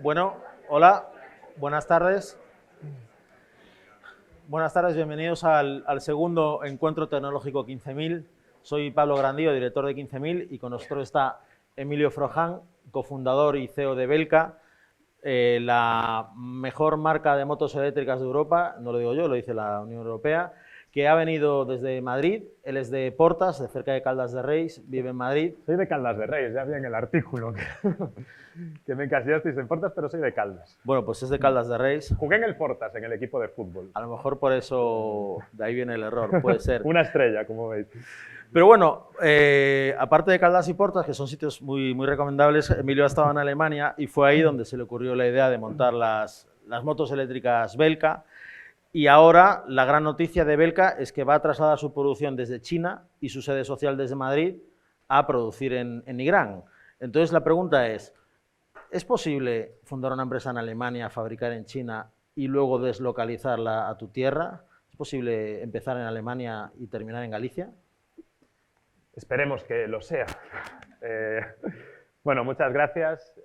Bueno, hola, buenas tardes. Buenas tardes, bienvenidos al segundo encuentro tecnológico 15.000. Soy Pablo Grandío, director de 15.000, y con nosotros está Emilio Froján, cofundador y CEO de Belka, la mejor marca de motos eléctricas de Europa, no lo digo yo, lo dice la Unión Europea, que ha venido desde Madrid. Él es de Portas, de cerca de Caldas de Reis, vive en Madrid. Soy de Caldas de Reis, ya vi en el artículo que me encasillasteis en Portas, pero soy de Caldas. Bueno, pues es de Caldas de Reis. Jugué en el Portas, en el equipo de fútbol. A lo mejor por eso de ahí viene el error, puede ser. Una estrella, como veis. Pero bueno, aparte de Caldas y Portas, que son sitios muy recomendables, Emilio ha estado en Alemania y fue ahí donde se le ocurrió la idea de montar las motos eléctricas Belka. Y ahora la gran noticia de Belka es que va a trasladar su producción desde China y su sede social desde Madrid a producir en Nigrán. Entonces la pregunta ¿es posible fundar una empresa en Alemania, fabricar en China y luego deslocalizarla a tu tierra? ¿Es posible empezar en Alemania y terminar en Galicia? Esperemos que lo sea. Bueno, muchas gracias.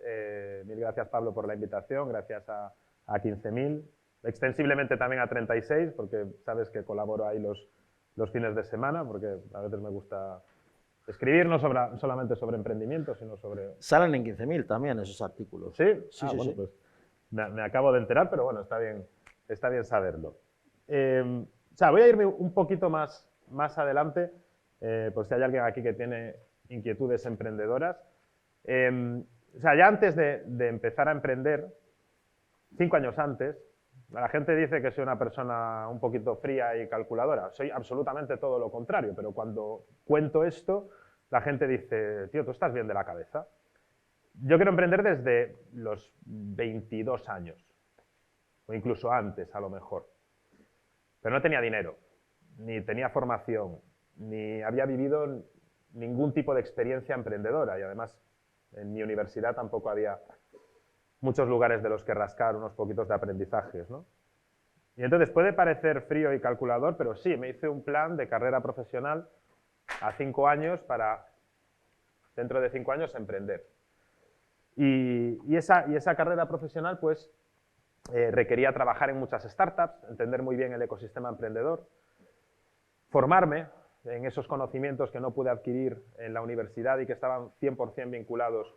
Mil gracias, Pablo, por la invitación. Gracias a 15.000. Extensiblemente también a 36, porque sabes que colaboro ahí los fines de semana, porque a veces me gusta escribir no solamente sobre emprendimiento, sino sobre... Salen en 15.000 también esos artículos. ¿Sí? Sí, bueno, sí. Pues me acabo de enterar, pero bueno, está bien saberlo. O sea, voy a irme un poquito más adelante, por si hay alguien aquí que tiene inquietudes emprendedoras. O sea, ya antes de empezar a emprender, 5 años antes, la gente dice que soy una persona un poquito fría y calculadora. Soy absolutamente todo lo contrario, pero cuando cuento esto, la gente dice, tío, tú estás bien de la cabeza. Yo quiero emprender desde los 22 años, o incluso antes, a lo mejor. Pero no tenía dinero, ni tenía formación, ni había vivido ningún tipo de experiencia emprendedora. Y además, en mi universidad tampoco había muchos lugares de los que rascar unos poquitos de aprendizajes, ¿no? Y entonces puede parecer frío y calculador, pero sí, me hice un plan de carrera profesional a 5 años para, dentro de 5 años, emprender. Y esa carrera profesional, pues, requería trabajar en muchas startups, entender muy bien el ecosistema emprendedor, formarme en esos conocimientos que no pude adquirir en la universidad y que estaban 100% vinculados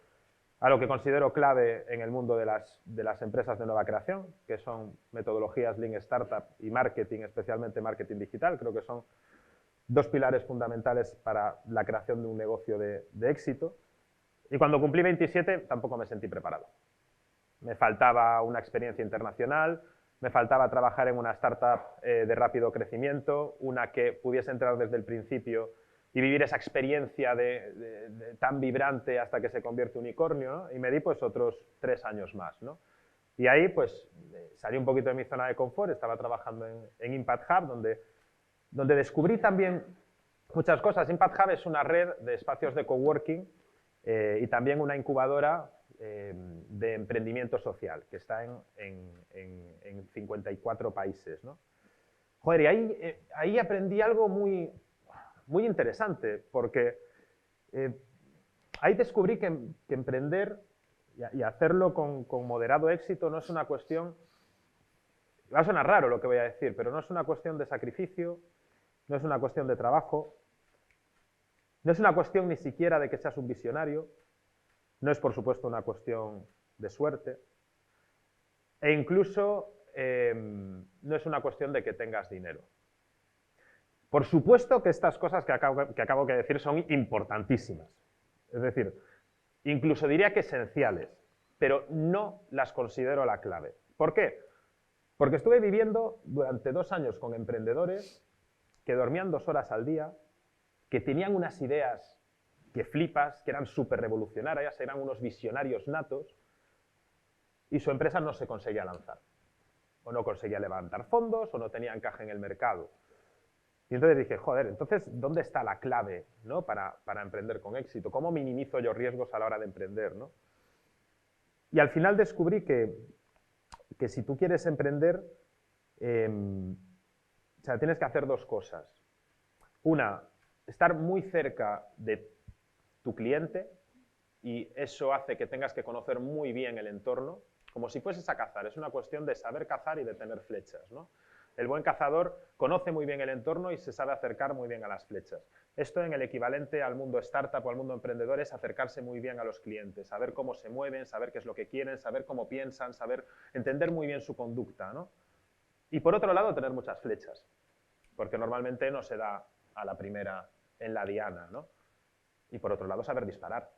a lo que considero clave en el mundo de las empresas de nueva creación, que son metodologías Lean Startup y marketing, especialmente marketing digital. Creo que son 2 pilares fundamentales para la creación de un negocio de éxito. Y cuando cumplí 27 tampoco me sentí preparado. Me faltaba una experiencia internacional, me faltaba trabajar en una startup de rápido crecimiento, una que pudiese entrar desde el principio y vivir esa experiencia tan vibrante hasta que se convierte en unicornio, ¿no? Y me di pues otros 3 años más, ¿no? Y ahí pues salí un poquito de mi zona de confort, estaba trabajando en Impact Hub, donde descubrí también muchas cosas. Impact Hub es una red de espacios de coworking y también una incubadora de emprendimiento social, que está en 54 países, ¿no? Joder, y ahí aprendí algo muy interesante, porque ahí descubrí que emprender y hacerlo con moderado éxito no es una cuestión, va a sonar raro lo que voy a decir, pero no es una cuestión de sacrificio, no es una cuestión de trabajo, no es una cuestión ni siquiera de que seas un visionario, no es por supuesto una cuestión de suerte, e incluso no es una cuestión de que tengas dinero. Por supuesto que estas cosas que acabo de decir son importantísimas. Es decir, incluso diría que esenciales, pero no las considero la clave. ¿Por qué? Porque estuve viviendo durante 2 años con emprendedores que dormían 2 horas al día, que tenían unas ideas que flipas, que eran súper revolucionarias, eran unos visionarios natos, y su empresa no se conseguía lanzar. O no conseguía levantar fondos, o no tenía encaje en el mercado. Y entonces dije, joder, entonces, ¿dónde está la clave, ¿no? para emprender con éxito? ¿Cómo minimizo yo riesgos a la hora de emprender, ¿no? Y al final descubrí que si tú quieres emprender, o sea, tienes que hacer 2 cosas. Una, estar muy cerca de tu cliente, y eso hace que tengas que conocer muy bien el entorno. como si fueses a cazar, es una cuestión de saber cazar y de tener flechas, ¿no? El buen cazador conoce muy bien el entorno y se sabe acercar muy bien a las flechas. Esto en el equivalente al mundo startup o al mundo emprendedor es acercarse muy bien a los clientes, saber cómo se mueven, saber qué es lo que quieren, saber cómo piensan, saber entender muy bien su conducta, ¿no? Y por otro lado, tener muchas flechas, porque normalmente no se da a la primera en la diana, ¿no? Y por otro lado, saber disparar.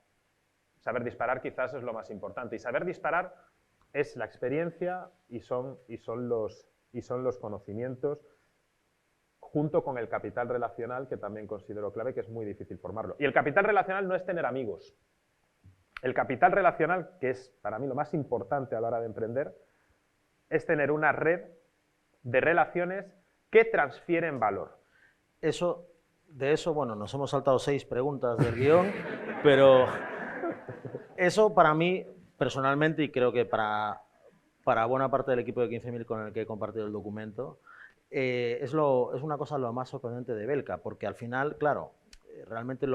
Saber disparar quizás es lo más importante. Y saber disparar es la experiencia y son los conocimientos, junto con el capital relacional, que también considero clave, que es muy difícil formarlo. Y el capital relacional no es tener amigos. El capital relacional, que es para mí lo más importante a la hora de emprender, es tener una red de relaciones que transfieren valor. De eso, bueno, nos hemos saltado 6 preguntas del guión, pero eso para mí, personalmente, y creo que para buena parte del equipo de 15.000 con el que he compartido el documento, es una cosa lo más sorprendente de Belka, porque al final, claro, realmente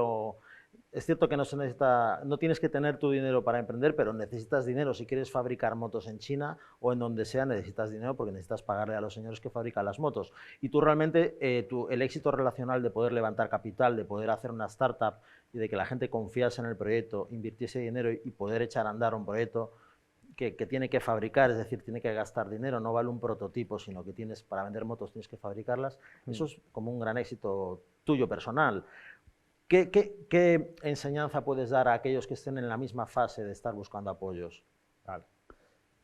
es cierto que no tienes que tener tu dinero para emprender, pero necesitas dinero si quieres fabricar motos en China o en donde sea, necesitas dinero porque necesitas pagarle a los señores que fabrican las motos. Y tú realmente, el éxito relacional de poder levantar capital, de poder hacer una startup y de que la gente confiase en el proyecto, invirtiese dinero y poder echar a andar un proyecto que tiene que fabricar, es decir, tiene que gastar dinero, no vale un prototipo, sino que para vender motos tienes que fabricarlas. Eso es como un gran éxito tuyo personal. ¿Qué enseñanza puedes dar a aquellos que estén en la misma fase de estar buscando apoyos? Vale.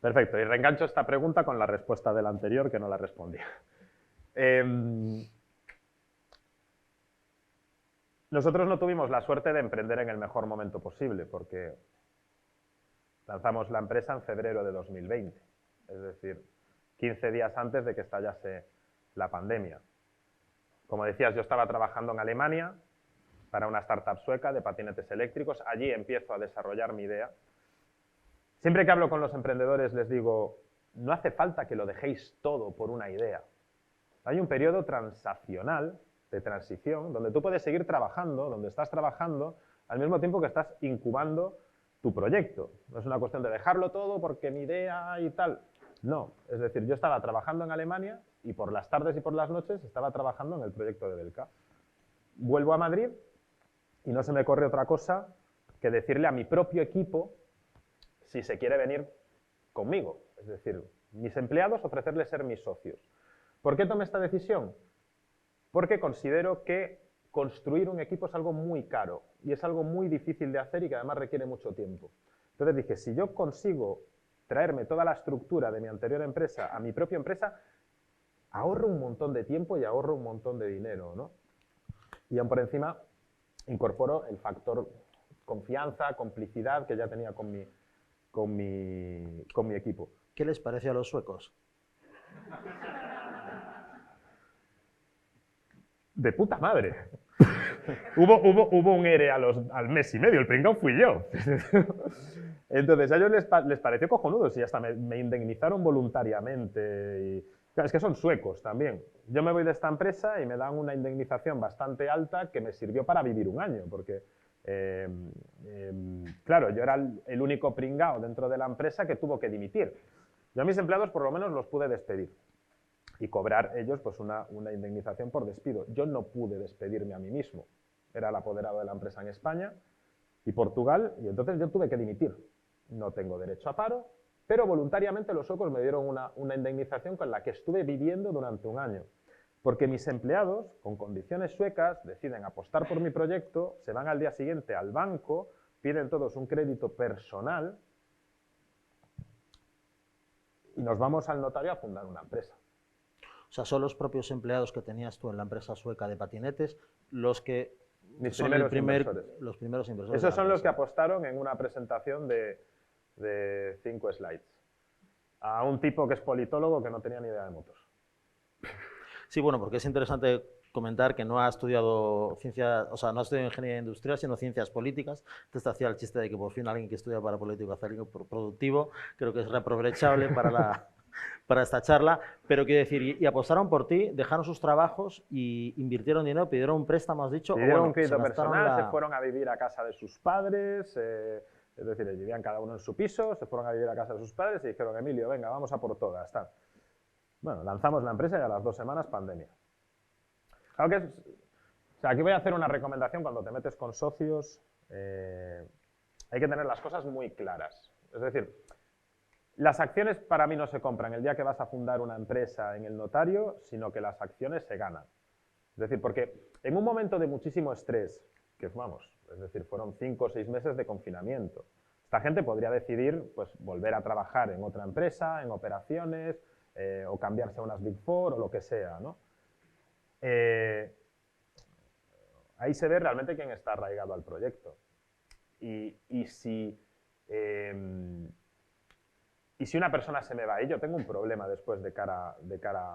Perfecto, y reengancho esta pregunta con la respuesta del anterior, que no la respondí. Nosotros no tuvimos la suerte de emprender en el mejor momento posible, porque lanzamos la empresa en febrero de 2020, es decir, 15 días antes de que estallase la pandemia. Como decías, yo estaba trabajando en Alemania para una startup sueca de patinetes eléctricos. Allí empiezo a desarrollar mi idea. Siempre que hablo con los emprendedores les digo, no hace falta que lo dejéis todo por una idea. Hay un periodo transaccional, de transición, donde tú puedes seguir trabajando, donde estás trabajando, al mismo tiempo que estás incubando tu proyecto. No es una cuestión de dejarlo todo porque mi idea y tal. No, es decir, yo estaba trabajando en Alemania y por las tardes y por las noches estaba trabajando en el proyecto de Belka. Vuelvo a Madrid y no se me corre otra cosa que decirle a mi propio equipo si se quiere venir conmigo. Es decir, mis empleados, ofrecerles ser mis socios. ¿Por qué tomé esta decisión? Porque considero que construir un equipo es algo muy caro y es algo muy difícil de hacer y que además requiere mucho tiempo. Entonces dije, si yo consigo traerme toda la estructura de mi anterior empresa a mi propia empresa, ahorro un montón de tiempo y ahorro un montón de dinero, ¿no? Y aún por encima incorporo el factor confianza, complicidad que ya tenía con mi equipo. ¿Qué les parece a los suecos? De puta madre. hubo un ERE al mes y medio, el pringao fui yo. Entonces a ellos les pareció cojonudos y hasta me indemnizaron voluntariamente. Y, claro, es que son suecos también. Yo me voy de esta empresa y me dan una indemnización bastante alta que me sirvió para vivir un año, porque claro, yo era el único pringao dentro de la empresa que tuvo que dimitir. Yo a mis empleados por lo menos los pude despedir y cobrar ellos pues una indemnización por despido. Yo no pude despedirme a mí mismo. Era el apoderado de la empresa en España y Portugal, y entonces yo tuve que dimitir. No tengo derecho a paro, pero voluntariamente los suecos me dieron una indemnización con la que estuve viviendo durante un año. Porque mis empleados, con condiciones suecas, deciden apostar por mi proyecto, se van al día siguiente al banco, piden todos un crédito personal y nos vamos al notario a fundar una empresa. O sea, son los propios empleados que tenías tú en la empresa sueca de patinetes los que son los primeros inversores. Esos son los que apostaron en una presentación de 5 slides a un tipo que es politólogo que no tenía ni idea de motos. Sí, bueno, porque es interesante comentar que no ha estudiado ciencia, o sea, no ha estudiado ingeniería industrial, sino ciencias políticas. Entonces hacía el chiste de que por fin alguien que estudia para político hace algo productivo. Creo que es reaprovechable para esta charla, pero quiero decir, y apostaron por ti, dejaron sus trabajos y invirtieron dinero, pidieron un préstamo, has dicho. Pidieron un crédito personal, se fueron a vivir a casa de sus padres, Es decir, vivían cada uno en su piso, se fueron a vivir a casa de sus padres y dijeron, Emilio, venga, vamos a por todas. Tal. Bueno, lanzamos la empresa y a las 2 semanas, pandemia. Claro que o sea, aquí voy a hacer una recomendación cuando te metes con socios. Hay que tener las cosas muy claras. Es decir, las acciones para mí no se compran el día que vas a fundar una empresa en el notario, sino que las acciones se ganan. Es decir, porque en un momento de muchísimo estrés, que vamos, es decir, fueron 5 o 6 meses de confinamiento, esta gente podría decidir pues, volver a trabajar en otra empresa, en operaciones, o cambiarse a unas Big Four o lo que sea, ¿no? Ahí se ve realmente quién está arraigado al proyecto. Y si una persona se me va y yo tengo un problema después de cara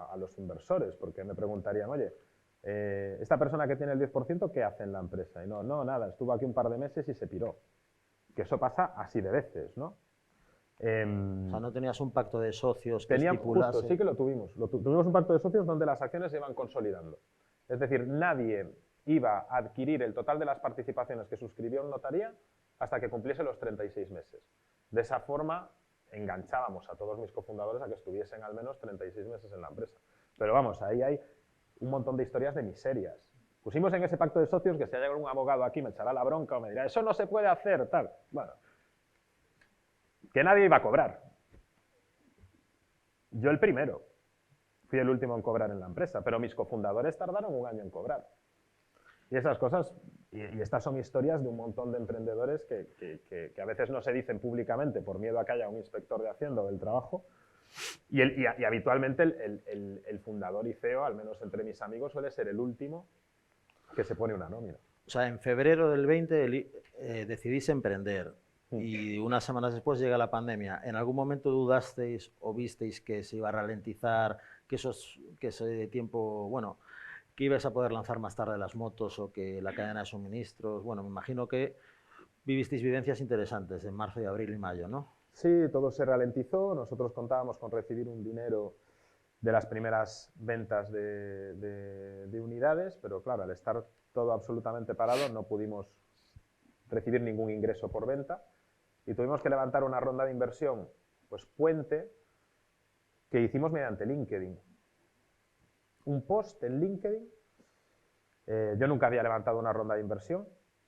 a los inversores, porque me preguntarían, oye, esta persona que tiene el 10%, ¿qué hace en la empresa? Y no, nada, estuvo aquí un par de meses y se piró. Que eso pasa así de veces, ¿no? O sea, no tenías un pacto de socios que Teníamos, estipulase... justo, sí que lo tuvimos. Tuvimos un pacto de socios donde las acciones se iban consolidando. Es decir, nadie iba a adquirir el total de las participaciones que suscribió en notaría hasta que cumpliese los 36 meses. De esa forma, enganchábamos a todos mis cofundadores a que estuviesen al menos 36 meses en la empresa. Pero vamos, ahí hay un montón de historias de miserias. Pusimos en ese pacto de socios que si hay algún abogado aquí me echará la bronca o me dirá, eso no se puede hacer, tal. Bueno, que nadie iba a cobrar. Yo el primero. Fui el último en cobrar en la empresa, pero mis cofundadores tardaron un año en cobrar. Y esas cosas, y estas son historias de un montón de emprendedores que a veces no se dicen públicamente por miedo a que haya un inspector de Hacienda del trabajo. Y habitualmente el fundador y CEO, al menos entre mis amigos, suele ser el último que se pone una nómina. O sea, en febrero del 20 decidís emprender y unas semanas después llega la pandemia. ¿En algún momento dudasteis o visteis que se iba a ralentizar, que ese tiempo, bueno, que ibas a poder lanzar más tarde las motos o que la cadena de suministros? Bueno, me imagino que vivisteis vivencias interesantes en marzo y abril y mayo, ¿no? Sí, todo se ralentizó. Nosotros contábamos con recibir un dinero de las primeras ventas de unidades, pero claro, al estar todo absolutamente parado no pudimos recibir ningún ingreso por venta y tuvimos que levantar una ronda de inversión, pues puente, que hicimos mediante LinkedIn. Un post en LinkedIn. Yo nunca había levantado una ronda de inversión,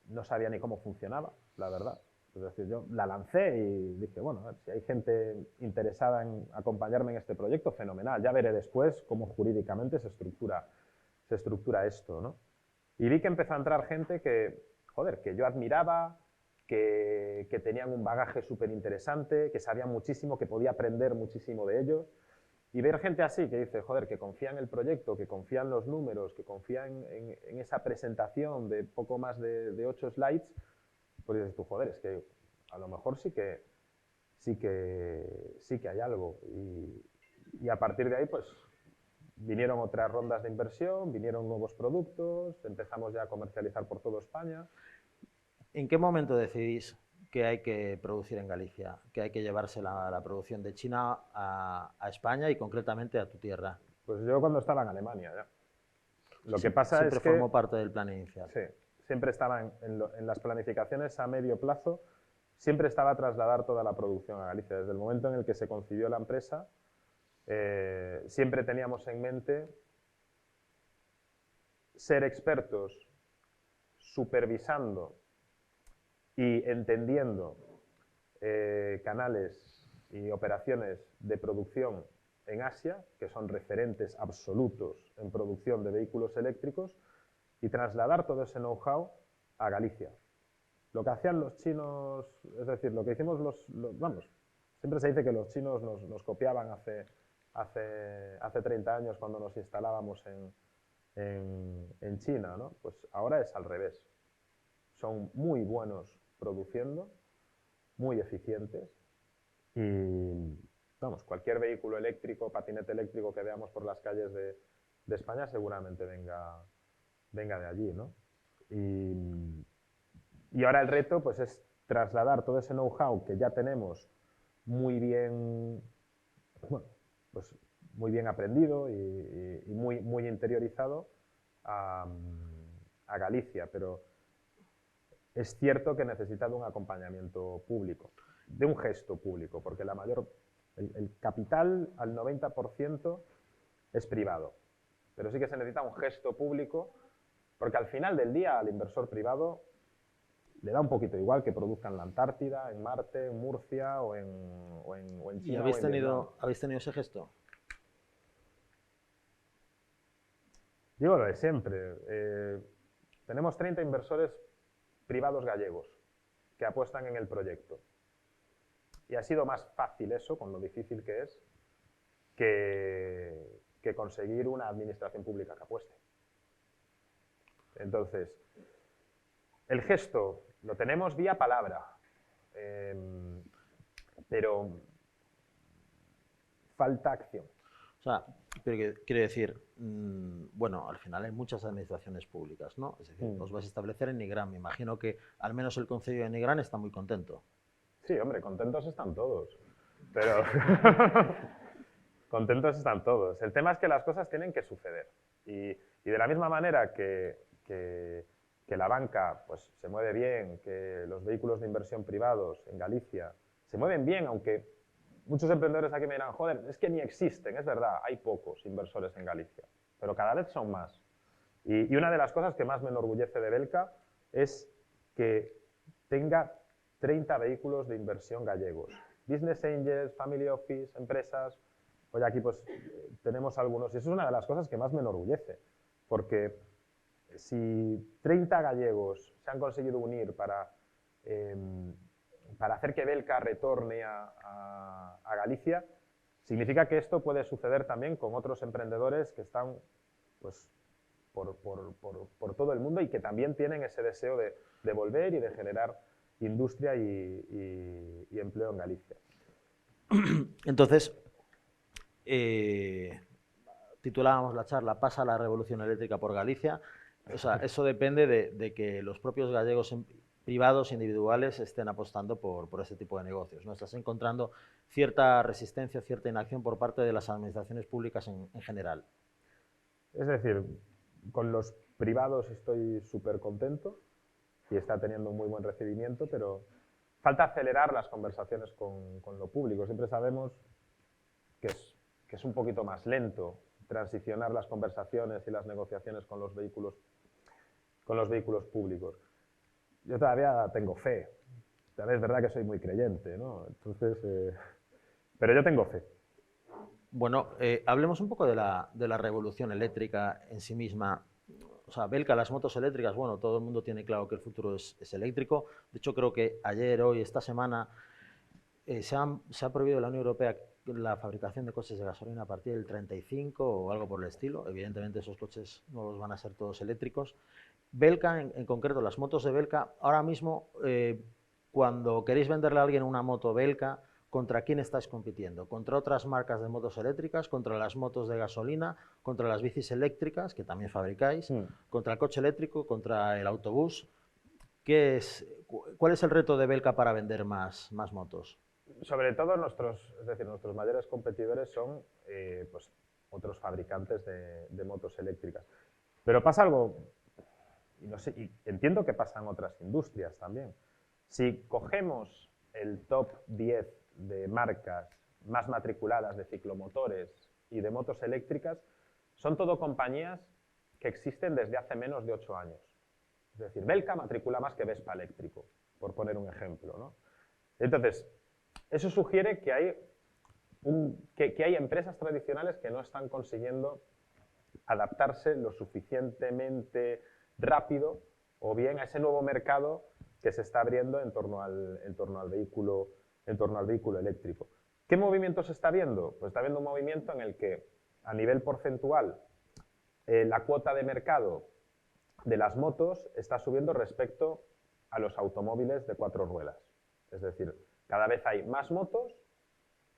no sabía ni cómo funcionaba, la verdad. Es decir, yo la lancé y dije, bueno, a ver, si hay gente interesada en acompañarme en este proyecto, fenomenal. Ya veré después cómo jurídicamente se estructura esto, ¿no? Y vi que empezó a entrar gente que, joder, que yo admiraba, que tenían un bagaje súper interesante, que sabían muchísimo, que podía aprender muchísimo de ellos. Y ver gente así que dice, joder, que confía en el proyecto, que confía en los números, que confía en esa presentación de poco más de 8 slides, pues dices tú, joder, es que a lo mejor sí que hay algo. Y a partir de ahí, pues, vinieron otras rondas de inversión, vinieron nuevos productos, empezamos ya a comercializar por toda España. ¿En qué momento decidís que hay que producir en Galicia, que hay que llevarse la producción de China a España y concretamente a tu tierra? Pues yo cuando estaba en Alemania ya. Lo que pasa siempre es que formó parte del plan inicial. Sí, siempre estaba en las planificaciones a medio plazo, siempre estaba a trasladar toda la producción a Galicia. Desde el momento en el que se concibió la empresa, siempre teníamos en mente ser expertos supervisando y entendiendo canales y operaciones de producción en Asia, que son referentes absolutos en producción de vehículos eléctricos, y trasladar todo ese know-how a Galicia. Lo que hacían los chinos, es decir, lo que hicimos vamos, siempre se dice que los chinos nos copiaban hace 30 años cuando nos instalábamos en China, ¿no? Pues ahora es al revés. Son muy buenos produciendo, muy eficientes y, vamos, cualquier vehículo eléctrico, patinete eléctrico que veamos por las calles de España seguramente venga de allí, ¿no? Y ahora el reto, pues, es trasladar todo ese know-how que ya tenemos muy bien, bueno, pues, muy bien aprendido y muy interiorizado a Galicia, pero es cierto que necesita de un acompañamiento público, de un gesto público, porque el capital al 90% es privado, pero sí que se necesita un gesto público, porque al final del día al inversor privado le da un poquito igual que produzcan en la Antártida, en Marte, en Murcia o en ¿Y China o en Vietnam. habéis tenido ese gesto? Digo lo de siempre. Tenemos 30 inversores privados gallegos que apuestan en el proyecto. Y ha sido más fácil eso, con lo difícil que es, que conseguir una administración pública que apueste. Entonces, el gesto lo tenemos vía palabra, pero falta acción. O sea, pero quiero decir, bueno, al final hay muchas administraciones públicas, ¿no? Es decir, os vais a establecer en Nigrán. Me imagino que al menos el Concello de Nigrán está muy contento. Sí, hombre, contentos están todos, pero contentos están todos. El tema es que las cosas tienen que suceder. Y de la misma manera que la banca pues, se mueve bien, que los vehículos de inversión privados en Galicia se mueven bien, aunque muchos emprendedores aquí me dirán, joder, es que ni existen, es verdad, hay pocos inversores en Galicia, pero cada vez son más. Y una de las cosas que más me enorgullece de Belka es que tenga 30 vehículos de inversión gallegos. Business Angels, Family Office, empresas. Hoy aquí pues tenemos algunos. Y eso es una de las cosas que más me enorgullece. Porque si 30 gallegos se han conseguido unir para hacer que Belka retorne a Galicia, significa que esto puede suceder también con otros emprendedores que están pues, por todo el mundo y que también tienen ese deseo de volver y de generar industria y empleo en Galicia. Entonces, titulábamos la charla "Pasa la revolución eléctrica por Galicia". O sea, eso depende de que los propios gallegos privados, individuales, estén apostando por este tipo de negocios, ¿no? Estás encontrando cierta resistencia, cierta inacción por parte de las administraciones públicas en general. Es decir, con los privados estoy súper contento y está teniendo un muy buen recibimiento, pero falta acelerar las conversaciones con lo público. Siempre sabemos que es un poquito más lento transicionar las conversaciones y las negociaciones con los vehículos públicos. Yo todavía tengo fe. También es verdad que soy muy creyente, ¿no? Entonces, pero yo tengo fe. Bueno, hablemos un poco de la revolución eléctrica en sí misma. O sea, Belka, las motos eléctricas, bueno, todo el mundo tiene claro que el futuro es eléctrico. De hecho, creo que ayer, hoy, esta semana, se ha prohibido en la Unión Europea la fabricación de coches de gasolina a partir del 35 o algo por el estilo. Evidentemente, esos coches nuevos van a ser todos eléctricos. Belka, en concreto, las motos de Belka, ahora mismo, cuando queréis venderle a alguien una moto Belka, ¿contra quién estáis compitiendo? ¿Contra otras marcas de motos eléctricas? ¿Contra las motos de gasolina? ¿Contra las bicis eléctricas, que también fabricáis? ¿Contra el coche eléctrico? ¿Contra el autobús? ¿Cuál es el reto de Belka para vender más motos? Sobre todo nuestros mayores competidores son pues, otros fabricantes de motos eléctricas. Pero pasa algo, y entiendo que pasa en otras industrias también. Si cogemos el top 10 de marcas más matriculadas de ciclomotores y de motos eléctricas, son todo compañías que existen desde hace menos de 8 años. Es decir, Belka matricula más que Vespa eléctrico, por poner un ejemplo, ¿no? Entonces, eso sugiere que hay empresas tradicionales que no están consiguiendo adaptarse lo suficientemente rápido o bien a ese nuevo mercado que se está abriendo en torno al vehículo eléctrico. ¿Qué movimiento se está viendo? Pues está viendo un movimiento en el que a nivel porcentual la cuota de mercado de las motos está subiendo respecto a los automóviles de 4 ruedas. Es decir, cada vez hay más motos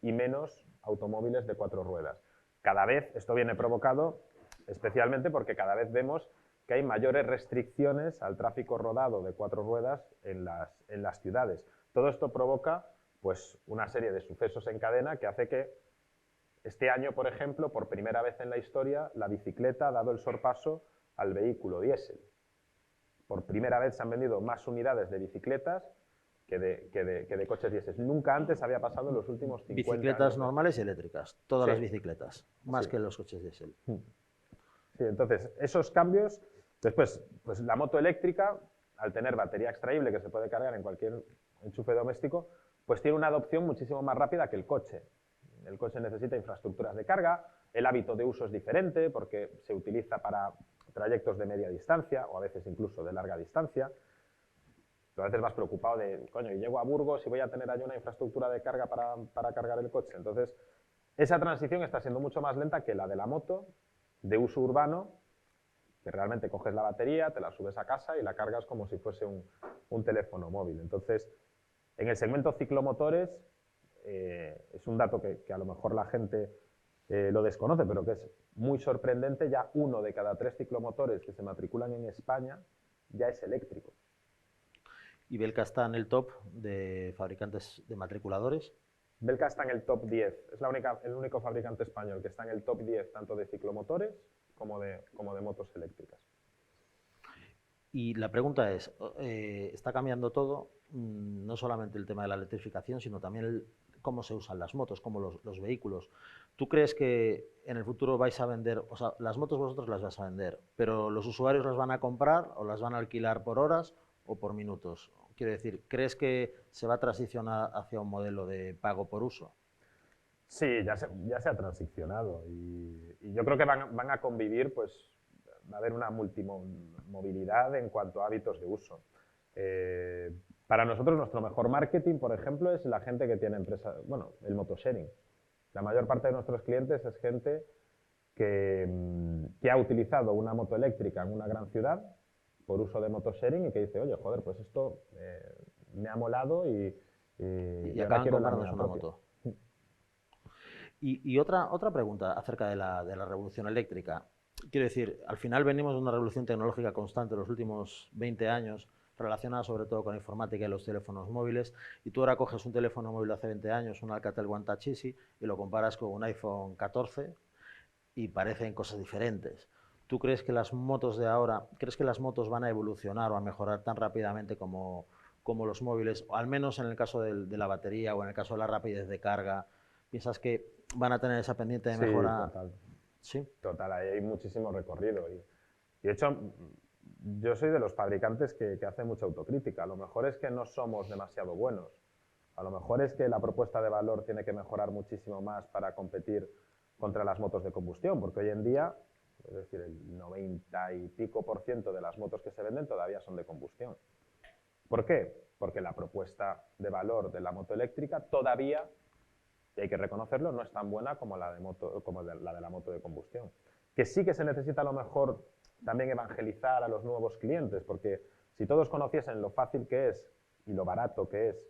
y menos automóviles de 4 ruedas. Cada vez esto viene provocado especialmente porque cada vez vemos que hay mayores restricciones al tráfico rodado de 4 ruedas en las ciudades. Todo esto provoca pues, una serie de sucesos en cadena que hace que este año, por ejemplo, por primera vez en la historia, la bicicleta ha dado el sorpaso al vehículo diésel. por primera vez se han vendido más unidades de bicicletas que de coches diésel. Nunca antes había pasado en los últimos 50 Bicicletas años. normales y eléctricas, todas Sí. las bicicletas, más Sí. que los coches diésel. Sí, entonces, esos cambios, después, pues la moto eléctrica, al tener batería extraíble que se puede cargar en cualquier enchufe doméstico, pues tiene una adopción muchísimo más rápida que el coche. El coche necesita infraestructuras de carga, el hábito de uso es diferente porque se utiliza para trayectos de media distancia o a veces incluso de larga distancia. Tú a veces vas preocupado de, coño, y llego a Burgos y voy a tener allí una infraestructura de carga para cargar el coche. Entonces, esa transición está siendo mucho más lenta que la de la moto, de uso urbano, que realmente coges la batería, te la subes a casa y la cargas como si fuese un teléfono móvil. Entonces, en el segmento ciclomotores, es un dato que a lo mejor la gente lo desconoce, pero que es muy sorprendente, ya 1 de cada 3 ciclomotores que se matriculan en España ya es eléctrico. ¿Y Belka está en el top de fabricantes de matriculadores? Belka está en el top 10, es el único fabricante español que está en el top 10 tanto de ciclomotores como de motos eléctricas. Y la pregunta es, está cambiando todo, no solamente el tema de la electrificación, sino también cómo se usan las motos, cómo los vehículos. ¿Tú crees que en el futuro vais a vender, o sea, las motos vosotros las vais a vender, pero los usuarios las van a comprar o las van a alquilar por horas o por minutos? Quiero decir, ¿crees que se va a transicionar hacia un modelo de pago por uso? Sí, ya se ha transicionado y yo creo que van a convivir, pues va a haber una multimovilidad en cuanto a hábitos de uso. Para nosotros nuestro mejor marketing, por ejemplo, es la gente que tiene empresas, bueno, el motosharing. La mayor parte de nuestros clientes es gente que ha utilizado una moto eléctrica en una gran ciudad por uso de motosharing y que dice, oye, joder, pues esto me ha molado y ahora acaban quiero la comprándose mía una propia. moto. Y otra pregunta acerca de la revolución eléctrica. Quiero decir, al final venimos de una revolución tecnológica constante en los últimos 20 años, relacionada sobre todo con la informática y los teléfonos móviles, y tú ahora coges un teléfono móvil de hace 20 años, un Alcatel One Touch Easy, y lo comparas con un iPhone 14 y parecen cosas diferentes. ¿Tú crees que las motos de ahora, crees que las motos van a evolucionar o a mejorar tan rápidamente como los móviles, o al menos en el caso de la batería o en el caso de la rapidez de carga? ¿Piensas que van a tener esa pendiente de mejora? Sí, total. Sí. Total, ahí hay muchísimo recorrido. Y de hecho, yo soy de los fabricantes que hacen mucha autocrítica. A lo mejor es que no somos demasiado buenos. A lo mejor es que la propuesta de valor tiene que mejorar muchísimo más para competir contra las motos de combustión, porque hoy en día, es decir, el 90 y pico % de las motos que se venden todavía son de combustión. ¿Por qué? Porque la propuesta de valor de la moto eléctrica todavía, y hay que reconocerlo, no es tan buena como la de la moto de combustión. Que sí que se necesita a lo mejor también evangelizar a los nuevos clientes, porque si todos conociesen lo fácil que es y lo barato que es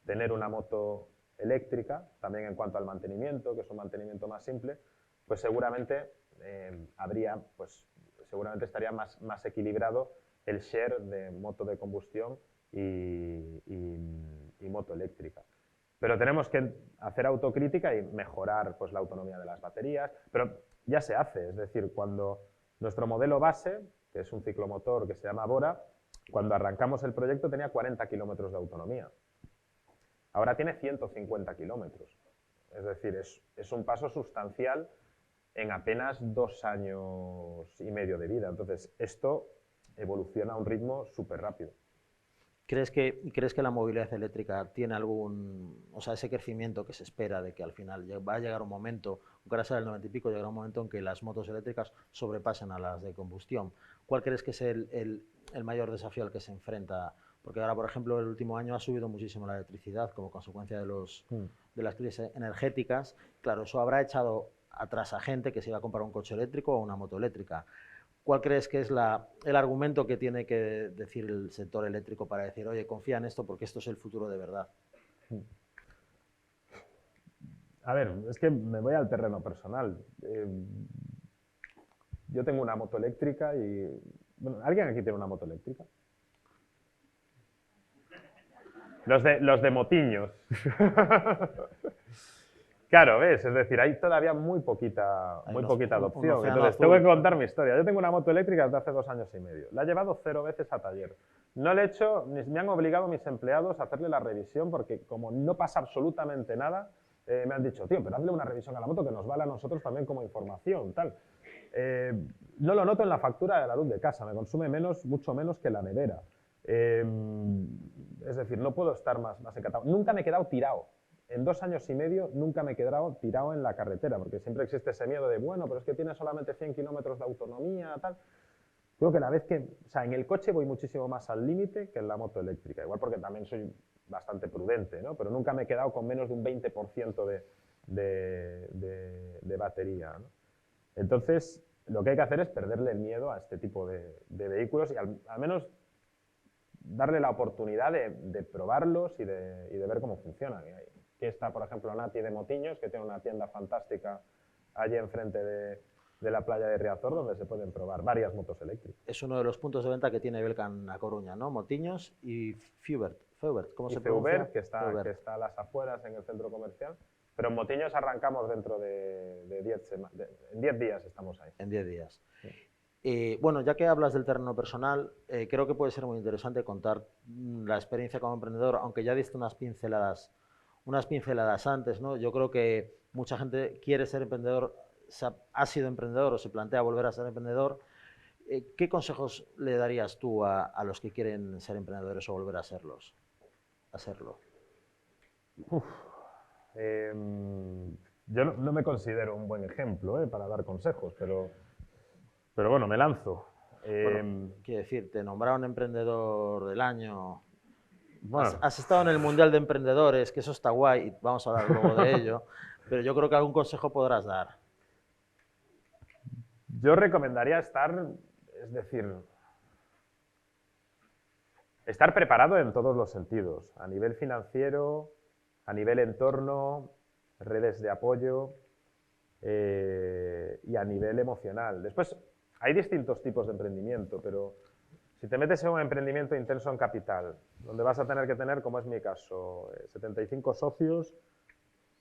tener una moto eléctrica, también en cuanto al mantenimiento, que es un mantenimiento más simple, pues seguramente seguramente estaría más equilibrado el share de moto de combustión y moto eléctrica. Pero tenemos que hacer autocrítica y mejorar pues, la autonomía de las baterías, pero ya se hace, es decir, cuando nuestro modelo base, que es un ciclomotor que se llama Bora, cuando arrancamos el proyecto tenía 40 kilómetros de autonomía. Ahora tiene 150 kilómetros. Es decir, es un paso sustancial en apenas 2 años y medio de vida. Entonces, esto evoluciona a un ritmo súper rápido. ¿Crees que la movilidad eléctrica tiene ese crecimiento que se espera de que al final va a llegar un momento, aunque ahora sea del 90 y pico, llegará un momento en que las motos eléctricas sobrepasen a las de combustión? ¿Cuál crees que es el mayor desafío al que se enfrenta? Porque ahora, por ejemplo, el último año ha subido muchísimo la electricidad como consecuencia de las crisis energéticas. Claro, eso habrá echado atrás a gente que se iba a comprar un coche eléctrico o una moto eléctrica. ¿Cuál crees que es el argumento que tiene que decir el sector eléctrico para decir, oye, confía en esto porque esto es el futuro de verdad? A ver, es que me voy al terreno personal. Yo tengo una moto eléctrica y... Bueno, ¿alguien aquí tiene una moto eléctrica? Los de Motiños. Claro, ¿ves? Es decir, hay todavía muy poquita adopción. Entonces, tengo que contar mi historia. Yo tengo una moto eléctrica desde hace 2 años y medio. La he llevado 0 veces a taller. No le he hecho, me han obligado mis empleados a hacerle la revisión porque como no pasa absolutamente nada, me han dicho, tío, pero hazle una revisión a la moto que nos vale a nosotros también como información, tal. No lo noto en la factura de la luz de casa, me consume mucho menos que la nevera. Es decir, no puedo estar más encantado. Nunca me he quedado tirado. En 2 años y medio nunca me he quedado tirado en la carretera, porque siempre existe ese miedo de, bueno, pero es que tiene solamente 100 kilómetros de autonomía, tal. Creo que o sea, en el coche voy muchísimo más al límite que en la moto eléctrica, igual porque también soy bastante prudente, ¿no? Pero nunca me he quedado con menos de un 20% de batería, ¿no? Entonces, lo que hay que hacer es perderle el miedo a este tipo de vehículos y al menos darle la oportunidad de probarlos y de ver cómo funcionan. Aquí está, por ejemplo, Nati de Motiños, que tiene una tienda fantástica allí enfrente de la playa de Riazor, donde se pueden probar varias motos eléctricas. Es uno de los puntos de venta que tiene Belka en A Coruña, ¿no? Motiños y Feubert, ¿cómo se pronuncia? Feubert, que está a las afueras en el centro comercial. Pero en Motiños arrancamos dentro de 10 semanas. En 10 días estamos ahí. En 10 días. Sí. Bueno, ya que hablas del terreno personal, creo que puede ser muy interesante contar la experiencia como emprendedor, aunque ya diste unas pinceladas antes, ¿no? Yo creo que mucha gente quiere ser emprendedor, ha sido emprendedor o se plantea volver a ser emprendedor. ¿Qué consejos le darías tú a los que quieren ser emprendedores o volver a serlo? Yo no me considero un buen ejemplo para dar consejos, pero bueno, me lanzo. Bueno, quiero decir, te nombraron emprendedor del año. Bueno. Has estado en el Mundial de Emprendedores, que eso está guay, y vamos a hablar luego de ello, pero yo creo que algún consejo podrás dar. Yo recomendaría estar preparado en todos los sentidos, a nivel financiero, a nivel entorno, redes de apoyo y a nivel emocional. Después, hay distintos tipos de emprendimiento, pero si te metes en un emprendimiento intenso en capital, donde vas a tener que tener, como es mi caso, 75 socios,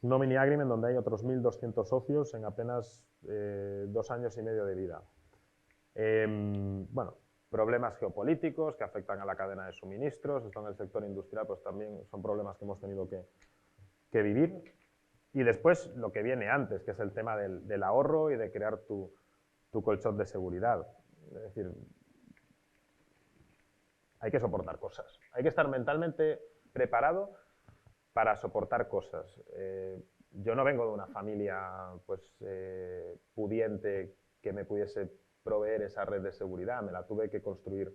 no mini agreement donde hay otros 1.200 socios en apenas 2 años y medio de vida. Bueno, problemas geopolíticos que afectan a la cadena de suministros, esto en el sector industrial pues también son problemas que hemos tenido que vivir. Y después lo que viene antes, que es el tema del ahorro y de crear tu colchón de seguridad. Es decir, hay que soportar cosas. Hay que estar mentalmente preparado para soportar cosas. Yo no vengo de una familia pudiente que me pudiese proveer esa red de seguridad, me la tuve que construir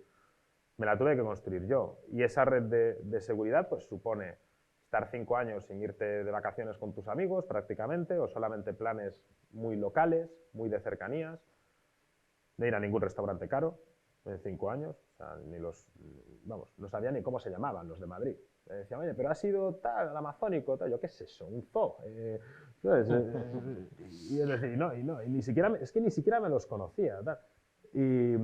yo. Y esa red de seguridad pues supone estar 5 años sin irte de vacaciones con tus amigos prácticamente, o solamente planes muy locales, muy de cercanías, de ir a ningún restaurante caro en 5 años, o sea, no sabía ni cómo se llamaban los de Madrid. Me decían, oye, pero ha sido tal, el amazónico, tal, yo qué es eso, un zoo. Y es decir, ni siquiera me los conocía. Tal. Y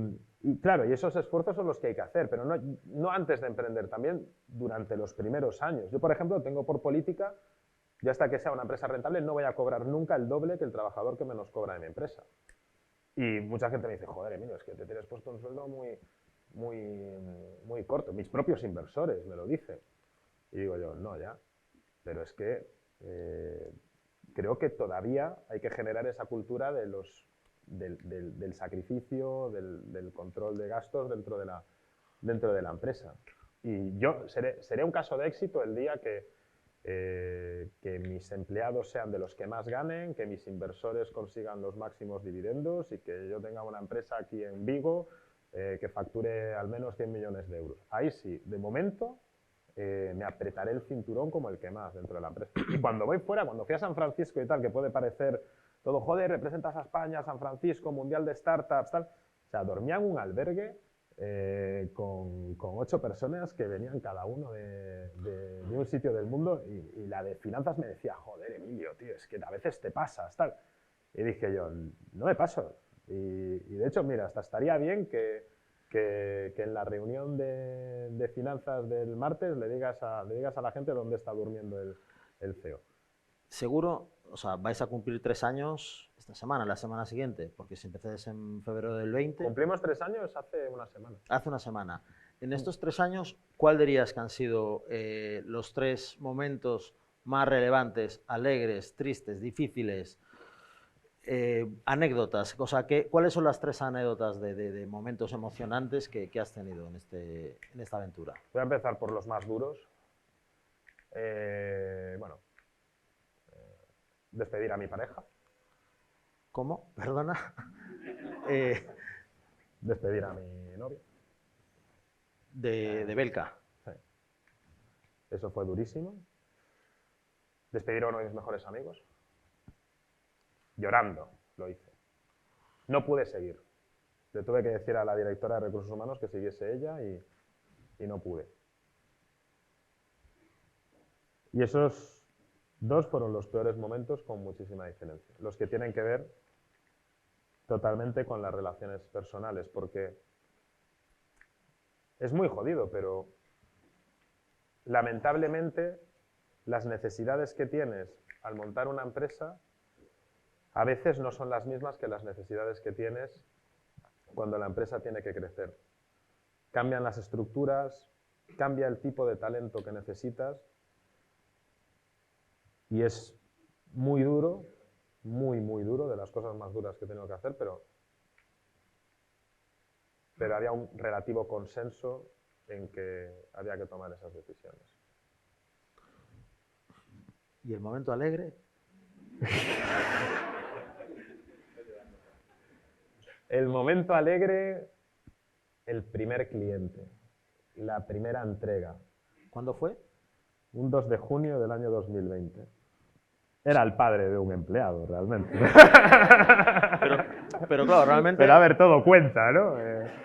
claro, y esos esfuerzos son los que hay que hacer, pero no antes de emprender, también durante los primeros años. Yo, por ejemplo, tengo por política, ya hasta que sea una empresa rentable, no voy a cobrar nunca el doble que el trabajador que menos cobra en mi empresa. Y mucha gente me dice, joder, Emilio, es que te tienes puesto un sueldo muy corto. Mis propios inversores me lo dicen. Y digo yo, no, ya. Pero es que creo que todavía hay que generar esa cultura del sacrificio, del control de gastos dentro de la empresa. Y yo seré un caso de éxito el día que mis empleados sean de los que más ganen, que mis inversores consigan los máximos dividendos y que yo tenga una empresa aquí en Vigo que facture al menos 100 millones de euros. Ahí sí, de momento me apretaré el cinturón como el que más dentro de la empresa. Y cuando voy fuera, cuando fui a San Francisco y tal, que puede parecer todo, joder, representas a España, San Francisco, Mundial de Startups, tal. O sea, dormía en un albergue con 8 personas que venían cada uno de un sitio del mundo y la de finanzas me decía, joder, Emilio, tío, es que a veces te pasas, tal. Y dije yo, no me paso. Y de hecho, mira, hasta estaría bien que en la reunión de finanzas del martes le digas a la gente dónde está durmiendo el CEO. Seguro, o sea, vais a cumplir 3 años esta semana, la semana siguiente, porque si empezáis en febrero del 20... Cumplimos 3 años hace una semana. Hace una semana. En estos 3 años, ¿cuál dirías que han sido los 3 momentos más relevantes, alegres, tristes, difíciles, anécdotas? O sea, ¿cuáles son las 3 anécdotas de momentos emocionantes que has tenido en esta aventura? Voy a empezar por los más duros. Bueno, despedir a mi pareja. ¿Cómo? Perdona. Despedir a mi novia. De Belka. Sí. Eso fue durísimo. Despedir a uno de mis mejores amigos. Llorando lo hice. No pude seguir. Le tuve que decir a la directora de Recursos Humanos que siguiese ella y no pude. Y esos 2 fueron los peores momentos con muchísima diferencia. Los que tienen que ver totalmente con las relaciones personales, porque es muy jodido, pero lamentablemente las necesidades que tienes al montar una empresa a veces no son las mismas que las necesidades que tienes cuando la empresa tiene que crecer. Cambian las estructuras, cambia el tipo de talento que necesitas y es muy duro, muy duro, de las cosas más duras que he tenido que hacer, pero había un relativo consenso en que había que tomar esas decisiones. ¿Y el momento alegre? El momento alegre, el primer cliente, la primera entrega. ¿Cuándo fue? Un 2 de junio del año 2020. Era el padre de un empleado, realmente. Pero claro, realmente... Pero a ver, todo cuenta, ¿no?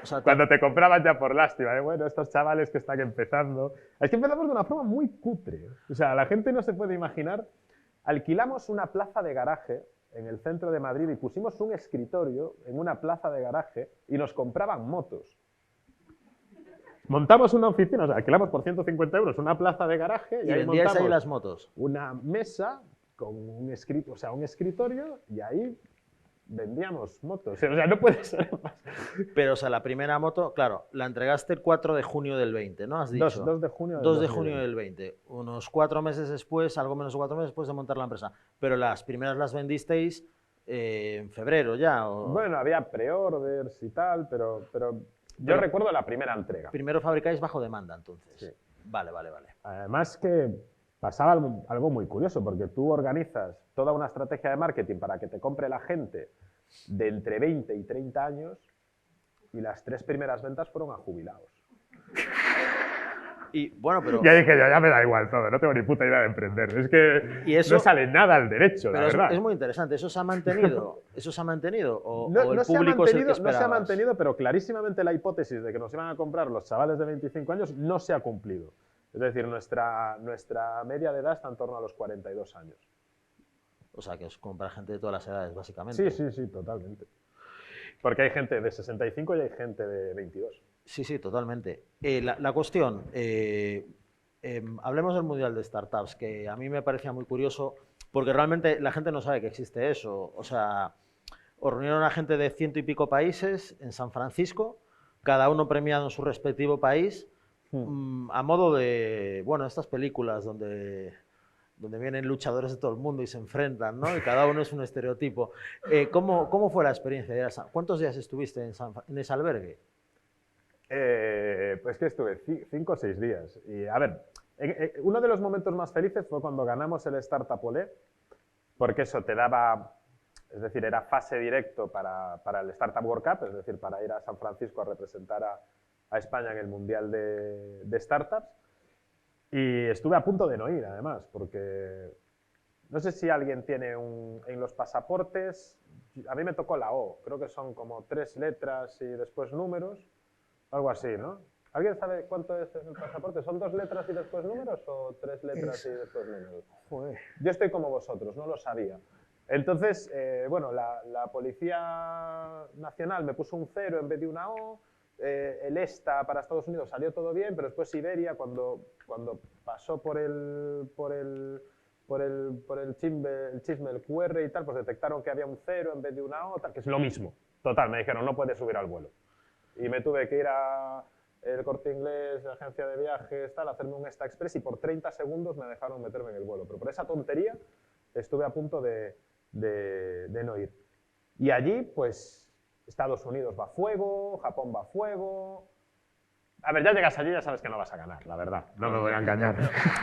O sea, cuando te compraban ya por lástima, bueno, estos chavales que están empezando... Es que empezamos de una forma muy cutre. O sea, la gente no se puede imaginar. Alquilamos una plaza de garaje en el centro de Madrid y pusimos un escritorio en una plaza de garaje y nos compraban motos. Montamos una oficina, o sea, alquilamos por 150 euros una plaza de garaje y ahí vendíais montamos ahí las motos. una mesa con un escritorio y ahí vendíamos motos. O sea, no puede ser más. Pero, o sea, la primera moto, claro, la entregaste el 4 de junio del 20, ¿no? Has dicho. 2 de junio del 2 de 2020. junio del 20. Unos 4 meses después, algo menos de 4 meses después de montar la empresa. Pero las primeras las vendisteis en febrero ya. ¿O? Bueno, había pre-orders y tal, pero yo recuerdo la primera entrega. Primero fabricáis bajo demanda, entonces. Sí. Vale. Además que pasaba algo muy curioso, porque tú organizas toda una estrategia de marketing para que te compre la gente de entre 20 y 30 años y las 3 primeras ventas fueron a jubilados. Y bueno, pero... Ya dije yo, ya me da igual todo, no tengo ni puta idea de emprender. Es que ¿Y eso? no sale nada al derecho, la Pero verdad. es muy interesante. ¿Eso se ha mantenido? ¿Eso se ha mantenido? ¿O No, el no se ha público es el que mantenido, no se ha esperabas? mantenido, pero clarísimamente la hipótesis de que nos iban a comprar los chavales de 25 años no se ha cumplido. Es decir, nuestra media de edad está en torno a los 42 años. O sea, que os compra gente de todas las edades, básicamente. Sí, totalmente. Porque hay gente de 65 y hay gente de 22. Sí, totalmente. La cuestión, hablemos del Mundial de Startups, que a mí me parecía muy curioso, porque realmente la gente no sabe que existe eso. O sea, os reunieron a gente de 100 y pico países en San Francisco, cada uno premiado en su respectivo país, a modo de, bueno, estas películas donde vienen luchadores de todo el mundo y se enfrentan, ¿no? Y cada uno es un estereotipo. ¿Cómo fue la experiencia? ¿Cuántos días estuviste en ese albergue? Pues que estuve 5 o 6 días. Y a ver, uno de los momentos más felices fue cuando ganamos el Startup Olé, porque eso te daba, es decir, era fase directo para el Startup World Cup, es decir, para ir a San Francisco a representar a España en el Mundial de Startups. Y estuve a punto de no ir, además, porque no sé si alguien tiene en los pasaportes, a mí me tocó la O, creo que son como 3 letras y después números, algo así, ¿no? ¿Alguien sabe cuánto es el pasaporte? ¿Son 2 letras y después números o 3 letras y después números? Joder. Yo estoy como vosotros, no lo sabía. Entonces, bueno, la Policía Nacional me puso un 0 en vez de una O, el ESTA para Estados Unidos salió todo bien, pero después Iberia, cuando pasó por el el chisme del QR y tal, pues detectaron que había un 0 en vez de una O, tal, que es lo mismo. Total, me dijeron, no puedes subir al vuelo. Y me tuve que ir a el Corte Inglés, la agencia de viajes, tal, hacerme un Extra Express y por 30 segundos me dejaron meterme en el vuelo. Pero por esa tontería estuve a punto de no ir. Y allí, pues, Estados Unidos va a fuego, Japón va a fuego. A ver, ya llegas allí y ya sabes que no vas a ganar, la verdad. No me voy a engañar.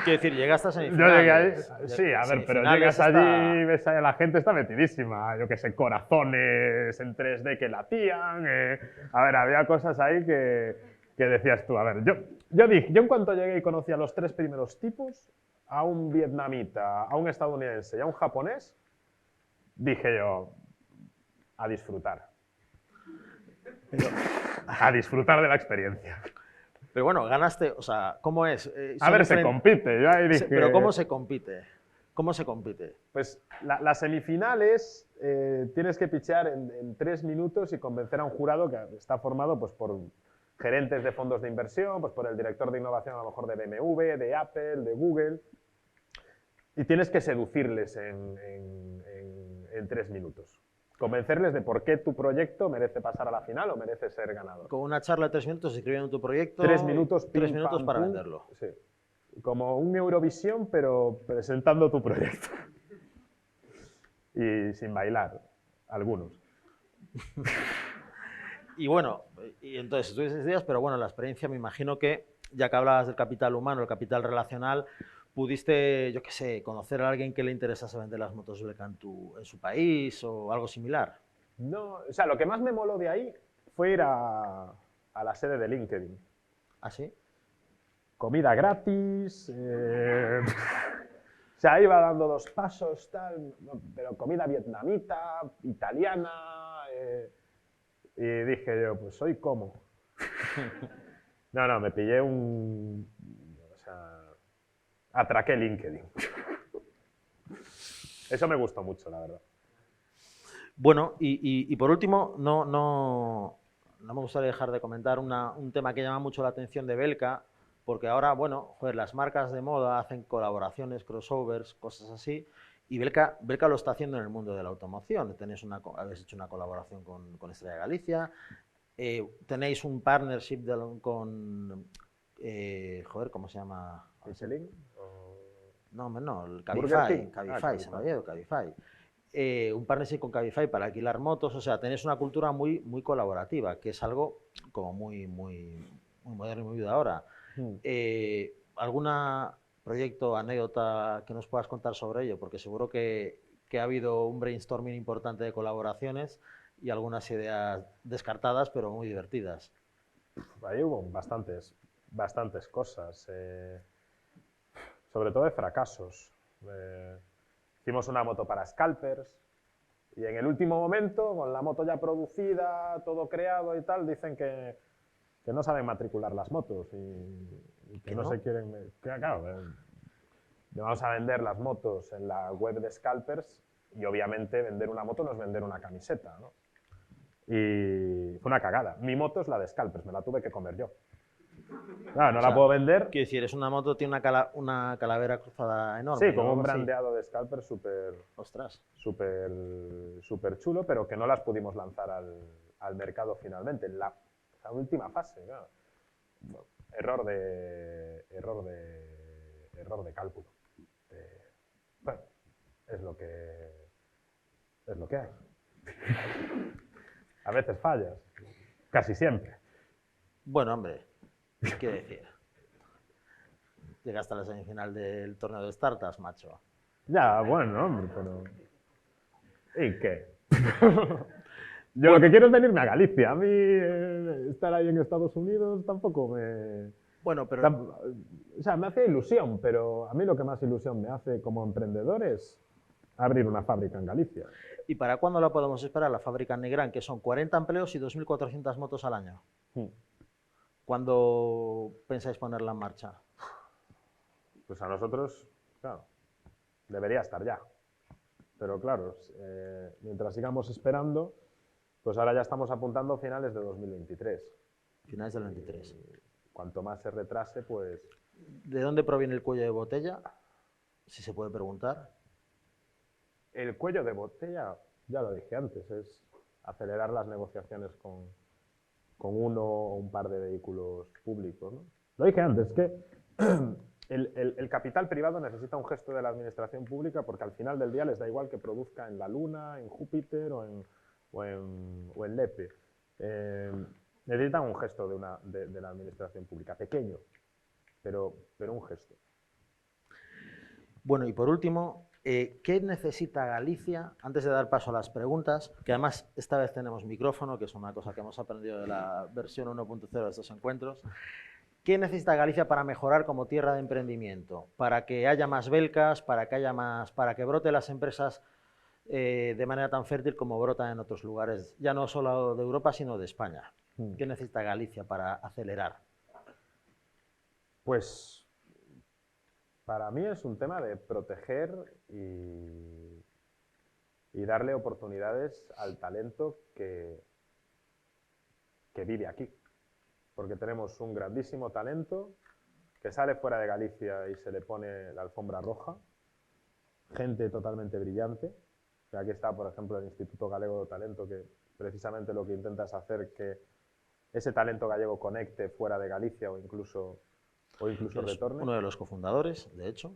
Quiero decir, llegaste a Yo semifinales. llegué ahí, sí, a ver, pero llegas allí y ves a la gente está metidísima. Yo qué sé, corazones en 3D que latían. A ver, había cosas ahí que decías tú. A ver, yo en cuanto llegué y conocí a los 3 primeros tipos, a un vietnamita, a un estadounidense y a un japonés, dije yo, a disfrutar. A disfrutar de la experiencia. Pero bueno, ganaste, o sea, ¿cómo es? A ver, se compite. Yo ahí dije, pero ¿cómo se compite? ¿Cómo se compite? Pues las semifinales tienes que pichear en 3 minutos y convencer a un jurado que está formado pues, por gerentes de fondos de inversión, pues, por el director de innovación a lo mejor de BMW, de Apple, de Google. Y tienes que seducirles en 3 minutos. Convencerles de por qué tu proyecto merece pasar a la final o merece ser ganador. Con una charla de 3 minutos escribiendo tu proyecto. 3 minutos, 3 minutos pam, para pum, venderlo. Sí. Como un Eurovisión, pero presentando tu proyecto. Y sin bailar, algunos. Y bueno, y entonces tú dices días, pero bueno, la experiencia me imagino que, ya que hablabas del capital humano, el capital relacional, pudiste, yo qué sé, conocer a alguien que le interesase vender las motos Belka en su país o algo similar. No, o sea, lo que más me moló de ahí fue ir a la sede de LinkedIn. ¿Ah, sí? Comida gratis, o sea, iba dando 2 pasos, tal, pero comida vietnamita, italiana, y dije yo, pues hoy como. No, me pillé o sea, atraqué LinkedIn. Eso me gustó mucho, la verdad. Bueno, y por último, no me gustaría dejar de comentar un tema que llama mucho la atención de Belka, porque ahora, bueno, joder, las marcas de moda hacen colaboraciones, crossovers, cosas así, y Belka lo está haciendo en el mundo de la automoción. Habéis hecho una colaboración con Estrella Galicia, tenéis un partnership con, joder, ¿cómo se llama? ¿Michelin? No, el Burger King. Cabify, se me había ido Cabify. Un partnership con Cabify para alquilar motos, o sea, tenéis una cultura muy, muy colaborativa, que es algo como muy moderno y muy de ahora. ¿Algún proyecto, anécdota que nos puedas contar sobre ello? Porque seguro que ha habido un brainstorming importante de colaboraciones y algunas ideas descartadas, pero muy divertidas. Ahí hubo bastantes cosas, sobre todo de fracasos. Hicimos una moto para scalpers y en el último momento, con la moto ya producida, todo creado y tal, dicen que no saben matricular las motos y que no se quieren... Claro, vamos a vender las motos en la web de scalpers y obviamente vender una moto no es vender una camiseta, ¿no? Y fue una cagada. Mi moto es la de scalpers, me la tuve que comer yo. Claro, no la puedo vender. Quiero decir, es una moto, tiene una calavera cruzada enorme. Sí, con un brandeado de scalper súper chulo, pero que no las pudimos lanzar al mercado finalmente, en la última fase. Claro. Error de cálculo. Bueno, es lo que hay. A veces fallas, casi siempre. Bueno, hombre, ¿qué decir? Llegaste a la semifinal del torneo de startups, macho. Ya, bueno, hombre, pero... ¿Y qué? Yo lo que quiero es venirme a Galicia. A mí estar ahí en Estados Unidos tampoco me... Bueno, pero... O sea, me hace ilusión, pero a mí lo que más ilusión me hace como emprendedor es abrir una fábrica en Galicia. ¿Y para cuándo la podemos esperar, la fábrica en Negrán, que son 40 empleos y 2.400 motos al año? ¿Cuándo pensáis ponerla en marcha? Pues a nosotros, claro, debería estar ya. Pero claro, mientras sigamos esperando, pues ahora ya estamos apuntando finales de 2023. Finales del 23. Cuanto más se retrase, pues... ¿De dónde proviene el cuello de botella? si se puede preguntar. El cuello de botella, ya lo dije antes, es acelerar las negociaciones con uno o un par de vehículos públicos, ¿no? Lo dije antes, que el capital privado necesita un gesto de la administración pública porque al final del día les da igual que produzca en la Luna, en Júpiter o en Lepe. Necesitan un gesto de la administración pública, pequeño, pero un gesto. Bueno, y por último, ¿qué necesita Galicia? Antes de dar paso a las preguntas, que además esta vez tenemos micrófono, que es una cosa que hemos aprendido de la versión 1.0 de estos encuentros. ¿Qué necesita Galicia para mejorar como tierra de emprendimiento? Para que haya más belcas, para que brote las empresas de manera tan fértil como brotan en otros lugares, ya no solo de Europa, sino de España. ¿Qué necesita Galicia para acelerar? Pues para mí es un tema de proteger y darle oportunidades al talento que vive aquí. Porque tenemos un grandísimo talento que sale fuera de Galicia y se le pone la alfombra roja, gente totalmente brillante. Aquí está, por ejemplo, el Instituto Galego de Talento, que precisamente lo que intenta es hacer que ese talento gallego conecte fuera de Galicia o incluso retorne. Uno de los cofundadores, de hecho.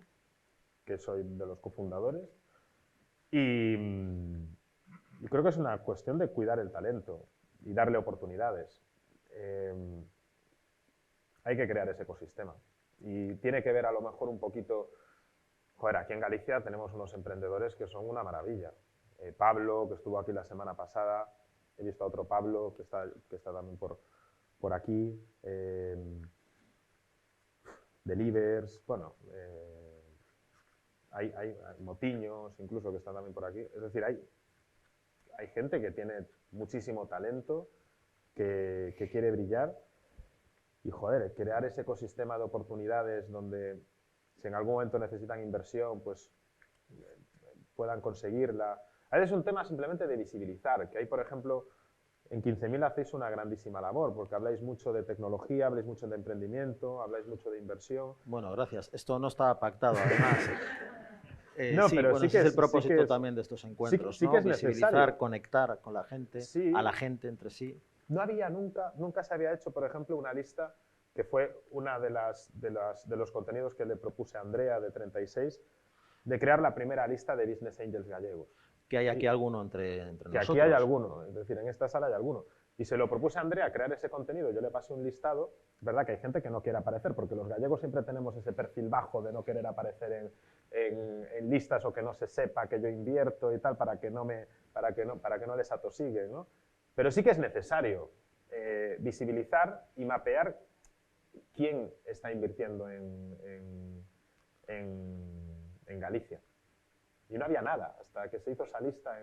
Que soy de los cofundadores. Y creo que es una cuestión de cuidar el talento y darle oportunidades. Hay que crear ese ecosistema. Y tiene que ver a lo mejor un poquito... Joder, aquí en Galicia tenemos unos emprendedores que son una maravilla. Pablo, que estuvo aquí la semana pasada. He visto a otro Pablo que está también por aquí. Delivers, bueno, hay Motiños incluso que están también por aquí. Es decir, hay gente que tiene muchísimo talento, que quiere brillar y, joder, crear ese ecosistema de oportunidades donde si en algún momento necesitan inversión, pues puedan conseguirla. A veces es un tema simplemente de visibilizar, que hay, por ejemplo, en 15.000 hacéis una grandísima labor, porque habláis mucho de tecnología, habláis mucho de emprendimiento, habláis mucho de inversión. Bueno, gracias. Esto no estaba pactado, además. No, sí, pero bueno, sí ese que es el propósito también de estos encuentros, sí ¿no? que es Visibilizar, necesario. conectar con la gente, Sí. a la gente entre sí. No había nunca se había hecho, por ejemplo, una lista que fue una de los contenidos que le propuse a Andrea de 36, de crear la primera lista de Business Angels gallegos. Que hay aquí alguno entre nosotros. Que aquí hay alguno, es decir, en esta sala hay alguno. Y se lo propuse a Andrea crear ese contenido, yo le pasé un listado, verdad que hay gente que no quiere aparecer, porque los gallegos siempre tenemos ese perfil bajo de no querer aparecer en listas o que no se sepa que yo invierto y tal, para que no les atosiguen, ¿no? Pero sí que es necesario visibilizar y mapear quién está invirtiendo en Galicia. Y no había nada, hasta que se hizo esa lista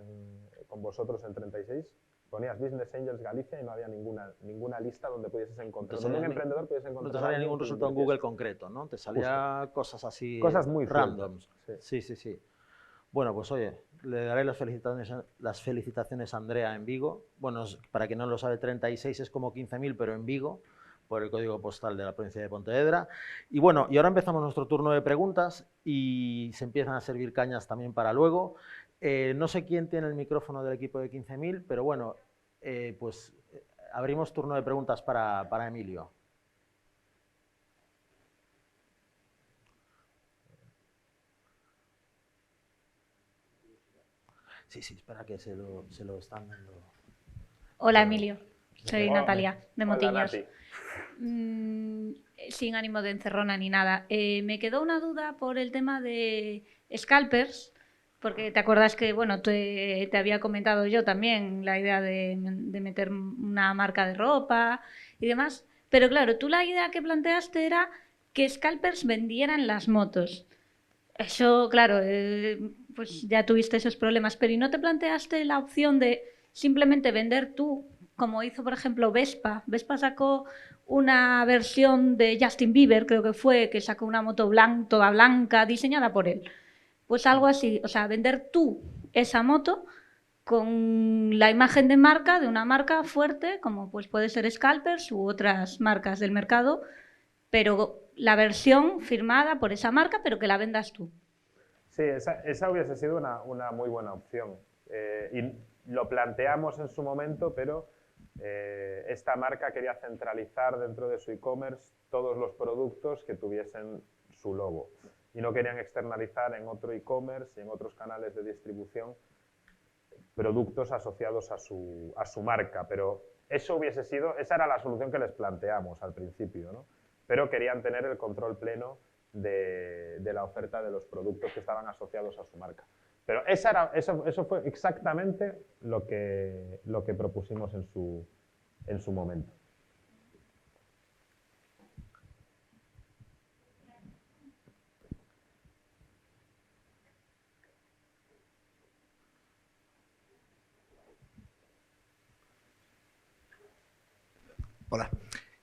con vosotros en 36, ponías Business Angels Galicia y no había ninguna lista donde pudieses encontrar, donde un emprendedor pudiese encontrar. No te salía ningún resultado en Google concreto, ¿no? Te salía cosas así, cosas muy randoms. Sí. Sí. Bueno, pues oye, le daré las felicitaciones a Andrea en Vigo. Bueno, para quien no lo sabe, 36 es como 15.000, pero en Vigo, por el código postal de la provincia de Pontevedra. Y bueno, y ahora empezamos nuestro turno de preguntas y se empiezan a servir cañas también para luego. No sé quién tiene el micrófono del equipo de 15.000, pero bueno, pues abrimos turno de preguntas para Emilio. Sí, espera que se lo están dando. Hola, Emilio. Soy Natalia, de Motiños. Nati. Sin ánimo de encerrona ni nada. Me quedó una duda por el tema de scalpers, porque te acuerdas que, bueno, te había comentado yo también la idea de meter una marca de ropa y demás. Pero claro, tú la idea que planteaste era que scalpers vendieran las motos. Eso, claro, pues ya tuviste esos problemas, pero ¿y no te planteaste la opción de simplemente vender tú, como hizo, por ejemplo, Vespa? Vespa sacó una versión de Justin Bieber, creo que fue, que sacó una moto toda blanca, diseñada por él. Pues algo así, o sea, vender tú esa moto con la imagen de marca, de una marca fuerte, como pues puede ser Scalpers u otras marcas del mercado, pero la versión firmada por esa marca, pero que la vendas tú. Sí, esa hubiese sido una muy buena opción. Y lo planteamos en su momento, pero esta marca quería centralizar dentro de su e-commerce todos los productos que tuviesen su logo. Y no querían externalizar en otro e-commerce y en otros canales de distribución productos asociados a su marca. Pero esa era la solución que les planteamos al principio, ¿no? Pero querían tener el control pleno de la oferta de los productos que estaban asociados a su marca. Pero eso fue exactamente lo que propusimos en su momento. Hola.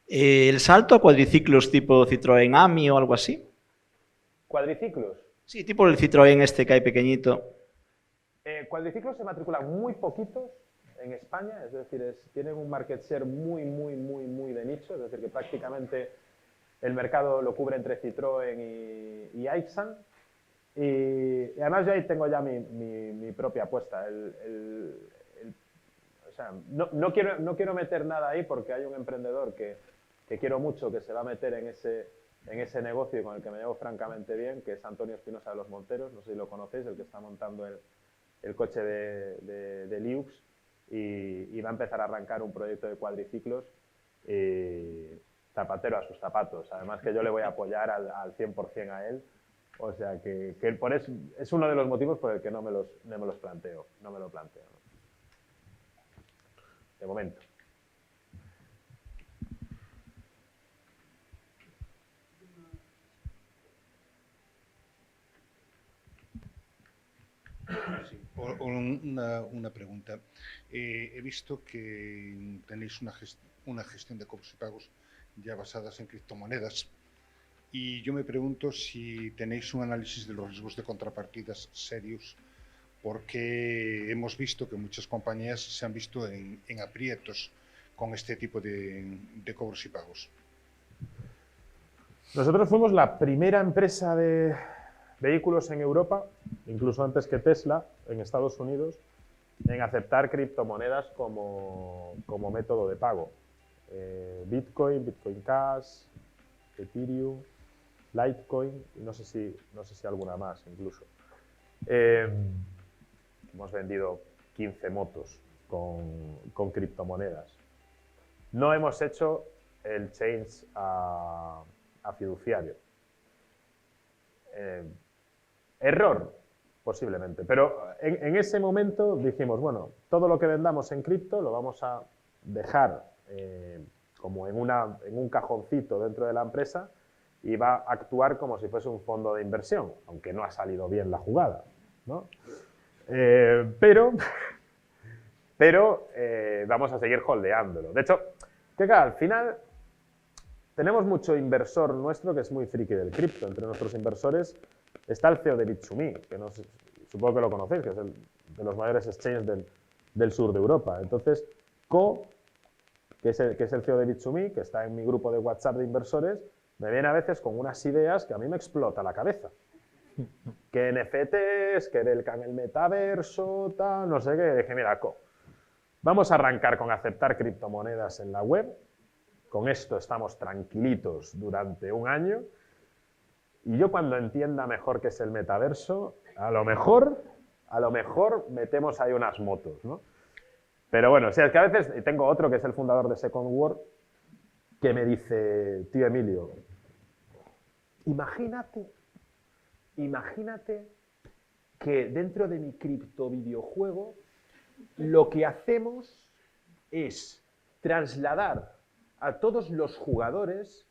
¿El salto a cuadriciclos tipo Citroën AMI o algo así? ¿Cuadriciclos? Sí, tipo el Citroën este que hay pequeñito. Cuadriciclos se matriculan muy poquitos en España, es decir, tienen un market share muy de nicho, es decir, que prácticamente el mercado lo cubre entre Citroën y Aixam. Y además yo ahí tengo ya mi propia apuesta. O sea, no quiero meter nada ahí porque hay un emprendedor que quiero mucho que se va a meter en ese negocio y con el que me llevo francamente bien, que es Antonio Espinosa de los Monteros, no sé si lo conocéis, el que está montando el coche de Liux y va a empezar a arrancar un proyecto de cuadriciclos zapatero a sus zapatos. Además que yo le voy a apoyar al 100% a él, o sea que por eso es uno de los motivos por el que no me lo planteo. ¿No? De momento. Sí, una pregunta. He visto que tenéis una gestión de cobros y pagos ya basadas en criptomonedas y yo me pregunto si tenéis un análisis de los riesgos de contrapartidas serios, porque hemos visto que muchas compañías se han visto en aprietos con este tipo de cobros y pagos. Nosotros fuimos la primera empresa de vehículos en Europa, incluso antes que Tesla, en Estados Unidos, en aceptar criptomonedas como método de pago. Bitcoin, Bitcoin Cash, Ethereum, Litecoin, y no sé si alguna más incluso. Hemos vendido 15 motos con criptomonedas. No hemos hecho el change a fiduciario. Error, posiblemente, pero en ese momento dijimos, bueno, todo lo que vendamos en cripto lo vamos a dejar como en un cajoncito dentro de la empresa y va a actuar como si fuese un fondo de inversión, aunque no ha salido bien la jugada, ¿no? Pero vamos a seguir holdeándolo. De hecho, al final tenemos mucho inversor nuestro que es muy friki del cripto. Entre nuestros inversores está el CEO de Bit2Me, que supongo que lo conocéis, que es de los mayores exchanges del sur de Europa. Entonces, que es el CEO de Bit2Me, que está en mi grupo de WhatsApp de inversores, me viene a veces con unas ideas que a mí me explota la cabeza. Que NFTs, que el metaverso, tal, no sé qué. Dije, mira, vamos a arrancar con aceptar criptomonedas en la web. Con esto estamos tranquilitos durante un año. Y yo cuando entienda mejor qué es el metaverso, a lo mejor metemos ahí unas motos, ¿no? Pero bueno, es que a veces tengo otro que es el fundador de Second World que me dice, tío Emilio, imagínate que dentro de mi cripto videojuego lo que hacemos es trasladar a todos los jugadores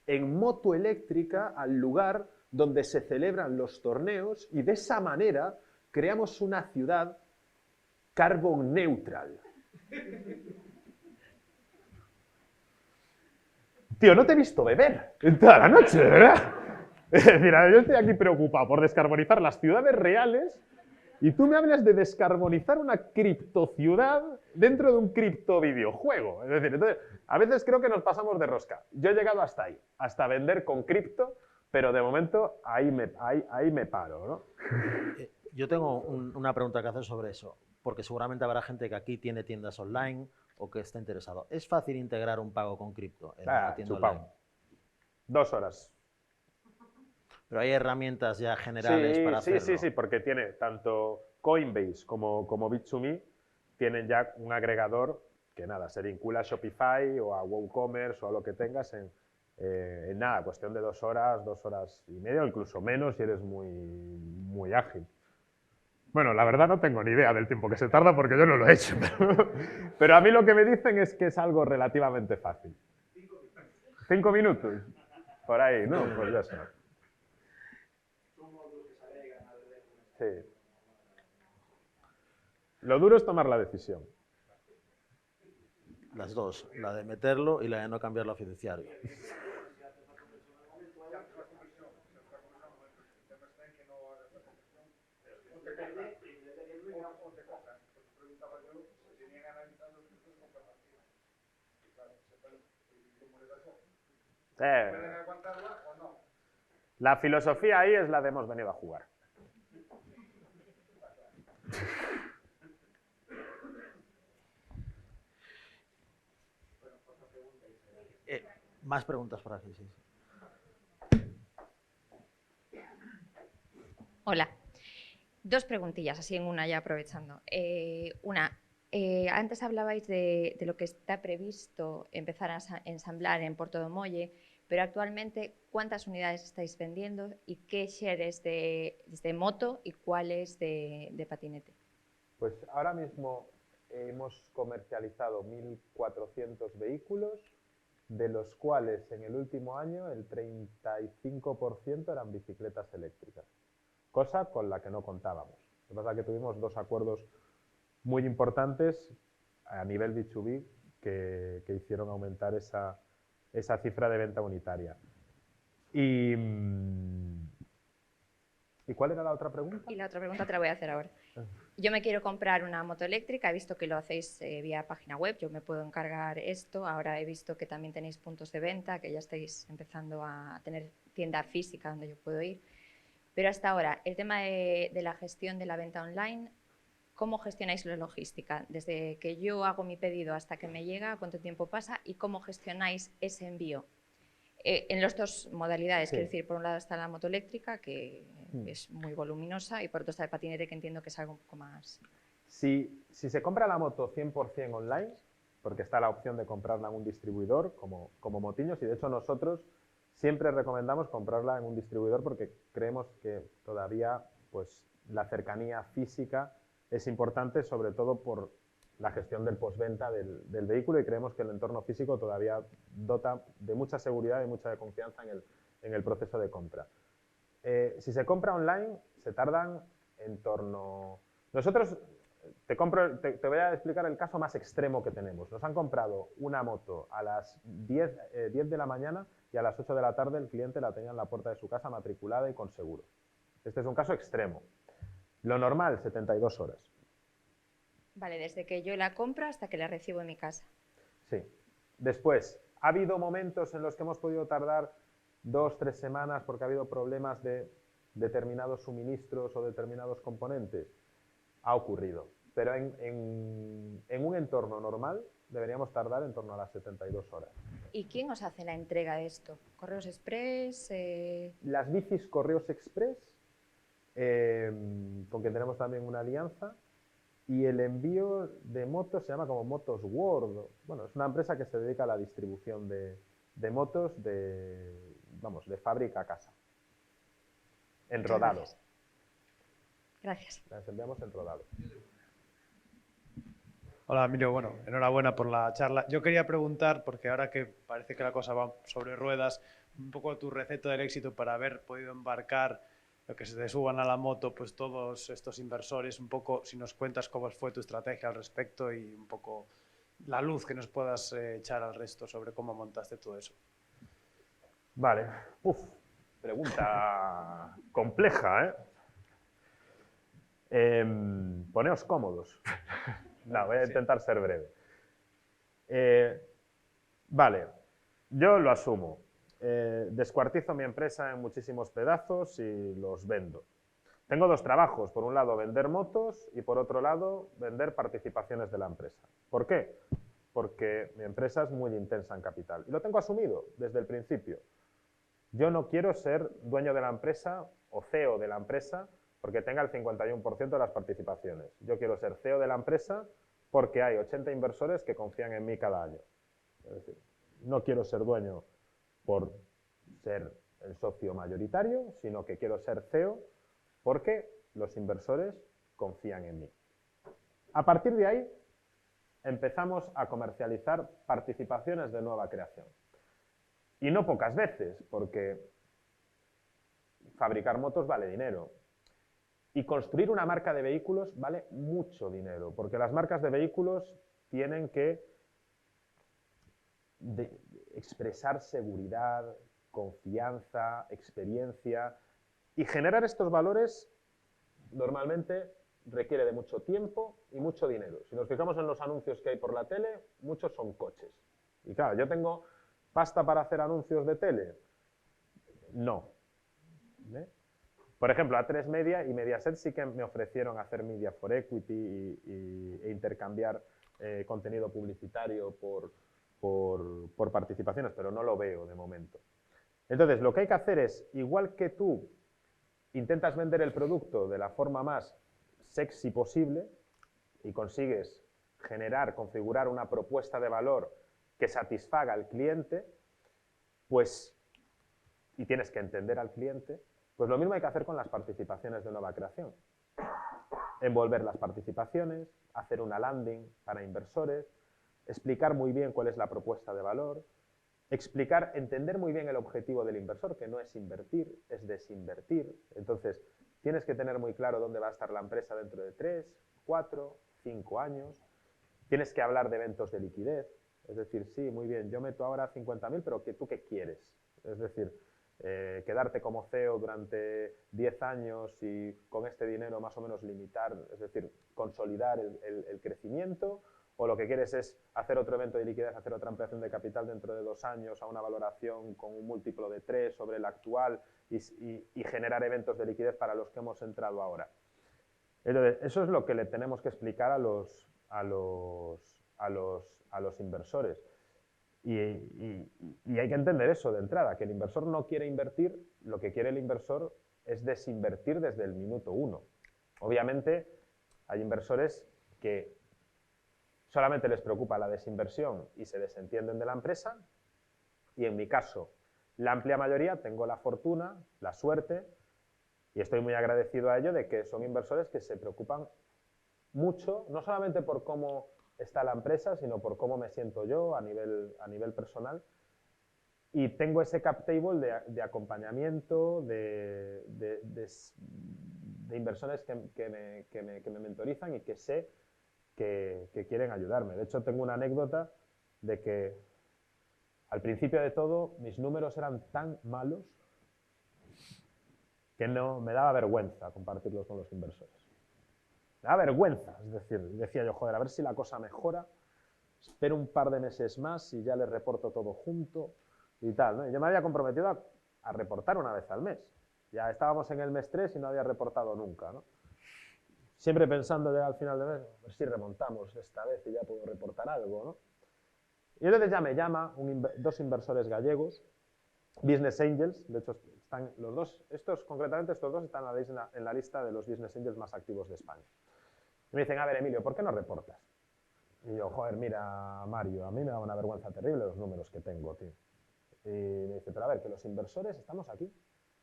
en moto eléctrica al lugar donde se celebran los torneos y de esa manera creamos una ciudad carbon neutral. Tío, no te he visto beber en toda la noche, ¿verdad? Es decir, yo estoy aquí preocupado por descarbonizar las ciudades reales y tú me hablas de descarbonizar una criptociudad dentro de un cripto videojuego. Es decir, entonces, a veces creo que nos pasamos de rosca. Yo he llegado hasta ahí, hasta vender con cripto Pero de momento ahí me paro, ¿no? Yo tengo una pregunta que hacer sobre eso, porque seguramente habrá gente que aquí tiene tiendas online o que está interesado. ¿Es fácil integrar un pago con cripto en una tienda Chupao. online? 2 horas. Pero hay herramientas ya generales para hacerlo. Sí, porque tiene tanto Coinbase como Bit2Me, tienen ya un agregador que nada, se vincula a Shopify o a WooCommerce o a lo que tengas en nada, cuestión de 2 horas, 2 horas y media, o incluso menos si eres muy ágil. Bueno, la verdad no tengo ni idea del tiempo que se tarda porque yo no lo he hecho. Pero a mí lo que me dicen es que es algo relativamente fácil. 5 minutos. Por ahí, ¿no? Pues ya está. Sí. Lo duro es tomar la decisión. Las dos, la de meterlo y la de no cambiarlo a fiduciario. La filosofía ahí es la de hemos venido a jugar. Más preguntas por aquí, sí. Hola. 2 preguntillas, así en una ya aprovechando. Antes hablabais de lo que está previsto empezar a ensamblar en Porto do Molle, pero actualmente, ¿cuántas unidades estáis vendiendo y qué share es de moto y cuál es de patinete? Pues ahora mismo hemos comercializado 1.400 vehículos, de los cuales en el último año el 35% eran bicicletas eléctricas, cosa con la que no contábamos. Lo que pasa es que tuvimos 2 acuerdos muy importantes a nivel B2B que hicieron aumentar esa cifra de venta unitaria. ¿Y cuál era la otra pregunta? Y la otra pregunta te la voy a hacer ahora. Yo me quiero comprar una moto eléctrica, he visto que lo hacéis vía página web, yo me puedo encargar esto, ahora he visto que también tenéis puntos de venta, que ya estáis empezando a tener tienda física donde yo puedo ir. Pero hasta ahora, el tema de la gestión de la venta online, ¿cómo gestionáis la logística? Desde que yo hago mi pedido hasta que me llega, ¿cuánto tiempo pasa? ¿Y cómo gestionáis ese envío? En las 2 modalidades, Sí. quiero decir, por un lado está la moto eléctrica, que es muy voluminosa, y por otro está el patinete, que entiendo que es algo un poco más... Si se compra la moto 100% online, porque está la opción de comprarla en un distribuidor, como Motiños, y de hecho nosotros siempre recomendamos comprarla en un distribuidor porque creemos que todavía pues, la cercanía física es importante, sobre todo por la gestión del postventa del vehículo, y creemos que el entorno físico todavía dota de mucha seguridad y mucha confianza en el proceso de compra. Si se compra online, se tardan en torno... Nosotros, te voy a explicar el caso más extremo que tenemos. Nos han comprado una moto a las 10 de la mañana y a las 8 de la tarde el cliente la tenía en la puerta de su casa matriculada y con seguro. Este es un caso extremo. Lo normal, 72 horas. Vale, desde que yo la compro hasta que la recibo en mi casa. Sí. Después, ha habido momentos en los que hemos podido tardar 2 o 3 semanas porque ha habido problemas de determinados suministros o determinados componentes. Ha ocurrido. Pero en un entorno normal deberíamos tardar en torno a las 72 horas. ¿Y quién os hace la entrega de esto? ¿Correos Express? Las bicis Correos Express, con quien tenemos también una alianza, y el envío de motos se llama como Motos World. Bueno, es una empresa que se dedica a la distribución de motos de fábrica a casa. En rodado. Gracias. Las enviamos en rodado. Hola, Emilio. Bueno, enhorabuena por la charla. Yo quería preguntar, porque ahora que parece que la cosa va sobre ruedas, un poco tu receta del éxito para haber podido embarcar lo que se te suban a la moto, pues todos estos inversores, un poco si nos cuentas cómo fue tu estrategia al respecto y un poco la luz que nos puedas echar al resto sobre cómo montaste todo eso. Vale. Pregunta compleja, ¿eh? Poneos cómodos. No, voy a intentar ser breve. Vale, yo lo asumo. descuartizo mi empresa en muchísimos pedazos y los vendo. Tengo dos trabajos, por un lado vender motos y por otro lado vender participaciones de la empresa. ¿Por qué? Porque mi empresa es muy intensa en capital y lo tengo asumido desde el principio. Yo no quiero ser dueño de la empresa o CEO de la empresa porque tenga el 51% de las participaciones. Yo quiero ser CEO de la empresa porque hay 80 inversores que confían en mí cada año. Es decir, no quiero ser dueño por ser el socio mayoritario, sino que quiero ser CEO porque los inversores confían en mí. A partir de ahí, empezamos a comercializar participaciones de nueva creación. Y no pocas veces, porque fabricar motos vale dinero. Y construir una marca de vehículos vale mucho dinero, porque las marcas de vehículos tienen que expresar seguridad, confianza, experiencia, y generar estos valores normalmente requiere de mucho tiempo y mucho dinero. Si nos fijamos en los anuncios que hay por la tele, muchos son coches. Y claro, ¿yo tengo pasta para hacer anuncios de tele? No. Por ejemplo, A3 Media y Mediaset sí que me ofrecieron hacer Media for Equity e intercambiar contenido publicitario por participaciones, pero no lo veo de momento. Entonces, lo que hay que hacer es, igual que tú intentas vender el producto de la forma más sexy posible y consigues generar, configurar una propuesta de valor que satisfaga al cliente, pues, y tienes que entender al cliente, pues lo mismo hay que hacer con las participaciones de nueva creación. Envolver las participaciones, hacer una landing para inversores, explicar muy bien cuál es la propuesta de valor, entender muy bien el objetivo del inversor, que no es invertir, es desinvertir. Entonces, tienes que tener muy claro dónde va a estar la empresa dentro de 3, 4, 5 años. Tienes que hablar de eventos de liquidez. Es decir, sí, muy bien, yo meto ahora 50.000, pero ¿tú qué quieres? Es decir, quedarte como CEO durante 10 años y con este dinero más o menos limitar, es decir, consolidar el crecimiento, o lo que quieres es hacer otro evento de liquidez, hacer otra ampliación de capital dentro de 2 años a una valoración con un múltiplo de 3 sobre el actual y generar eventos de liquidez para los que hemos entrado ahora. Entonces, eso es lo que le tenemos que explicar a los inversores. Y hay que entender eso de entrada, que el inversor no quiere invertir, lo que quiere el inversor es desinvertir desde el minuto 1. Obviamente, hay inversores que solamente les preocupa la desinversión y se desentienden de la empresa, y en mi caso, la amplia mayoría, tengo la fortuna, la suerte, y estoy muy agradecido a ello de que son inversores que se preocupan mucho, no solamente por cómo está la empresa, sino por cómo me siento yo a nivel personal, y tengo ese cap table de acompañamiento, de inversores que me mentorizan y que sé que quieren ayudarme. De hecho, tengo una anécdota de que al principio de todo mis números eran tan malos que no me daba vergüenza compartirlos con los inversores. Me daba vergüenza, es decir, decía yo, joder, a ver si la cosa mejora, espero un par de meses más y ya les reporto todo junto y tal, ¿no? Y yo me había comprometido a reportar una vez al mes. Ya estábamos en el mes 3 y no había reportado nunca, ¿no? Siempre pensando ya al final de mes, a ver si remontamos esta vez y ya puedo reportar algo, ¿no? Y entonces ya me llama dos inversores gallegos, Business Angels, de hecho están los dos, estos dos están en la lista de los Business Angels más activos de España. Y me dicen, a ver, Emilio, ¿por qué no reportas? Y yo, joder, mira, Mario, a mí me da una vergüenza terrible los números que tengo, tío. Y me dice, pero a ver, que los inversores estamos aquí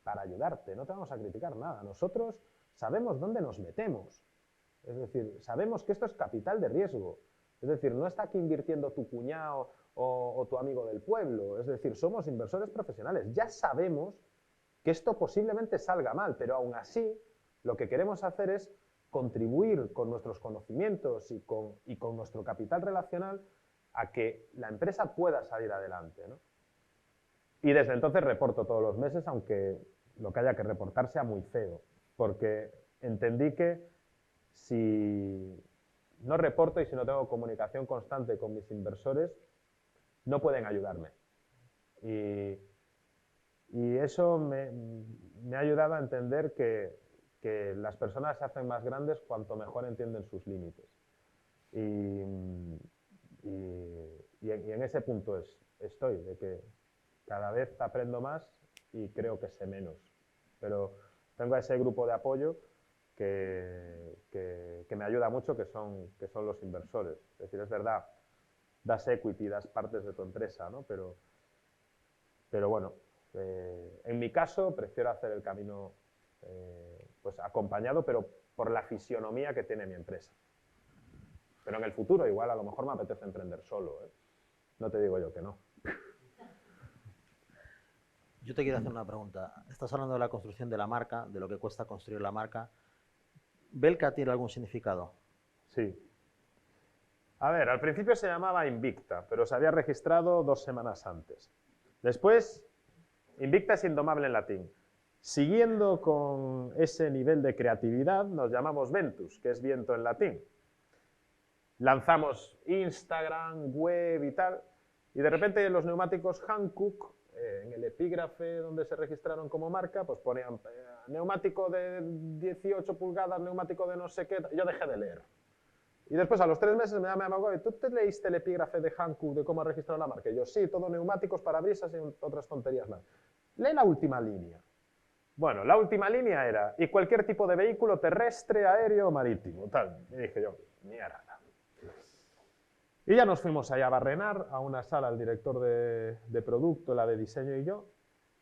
para ayudarte, no te vamos a criticar nada. Nosotros sabemos dónde nos metemos. Es decir, sabemos que esto es capital de riesgo. Es decir, no está aquí invirtiendo tu cuñado o tu amigo del pueblo. Es decir, somos inversores profesionales. Ya sabemos que esto posiblemente salga mal, pero aún así lo que queremos hacer es contribuir con nuestros conocimientos y con nuestro capital relacional a que la empresa pueda salir adelante, ¿no? Y desde entonces reporto todos los meses, aunque lo que haya que reportar sea muy feo, porque entendí que si no reporto y si no tengo comunicación constante con mis inversores, no pueden ayudarme. Y Y eso me ha ayudado a entender que las personas se hacen más grandes cuanto mejor entienden sus límites. Y en ese punto estoy, de que cada vez aprendo más y creo que sé menos. Pero tengo a ese grupo de apoyo que me ayuda mucho, que son los inversores. Es decir, es verdad, das equity, das partes de tu empresa, ¿no? Pero bueno, en mi caso prefiero hacer el camino pues acompañado, pero por la fisionomía que tiene mi empresa. Pero en el futuro igual a lo mejor me apetece emprender solo, ¿eh? No te digo yo que no. Yo te quiero hacer una pregunta. Estás hablando de la construcción de la marca, de lo que cuesta construir la marca. ¿Belka tiene algún significado? Sí. A ver, al principio se llamaba Invicta, pero se había registrado 2 semanas antes. Después, Invicta es indomable en latín. Siguiendo con ese nivel de creatividad, nos llamamos Ventus, que es viento en latín. Lanzamos Instagram, web y tal, y de repente los neumáticos Hankook, en el epígrafe donde se registraron como marca, pues ponían neumático de 18 pulgadas, neumático de no sé qué, yo dejé de leer. Y después a los 3 meses me llama, ¿tú te leíste el epígrafe de Hankook de cómo registrar la marca? Y yo, sí, todo neumáticos, parabrisas y otras tonterías más. Lee la última línea. Bueno, la última línea era, y cualquier tipo de vehículo terrestre, aéreo o marítimo, tal. Y dije yo, mierda. Y ya nos fuimos allá a Barrenar, a una sala, el director de producto, la de diseño y yo,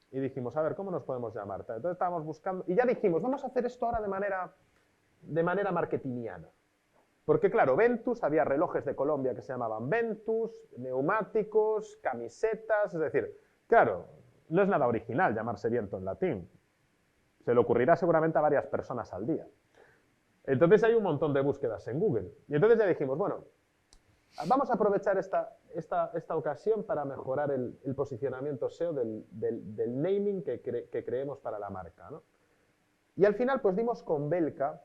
y dijimos, a ver, ¿cómo nos podemos llamar? Entonces estábamos buscando, y ya dijimos, vamos a hacer esto ahora de manera marketingiana. Porque claro, Ventus, había relojes de Colombia que se llamaban Ventus, neumáticos, camisetas, es decir, claro, no es nada original llamarse viento en latín. Se le ocurrirá seguramente a varias personas al día. Entonces hay un montón de búsquedas en Google. Y entonces ya dijimos, bueno, vamos a aprovechar esta ocasión para mejorar el posicionamiento SEO del naming que creemos para la marca, ¿no? Y al final pues dimos con Belka,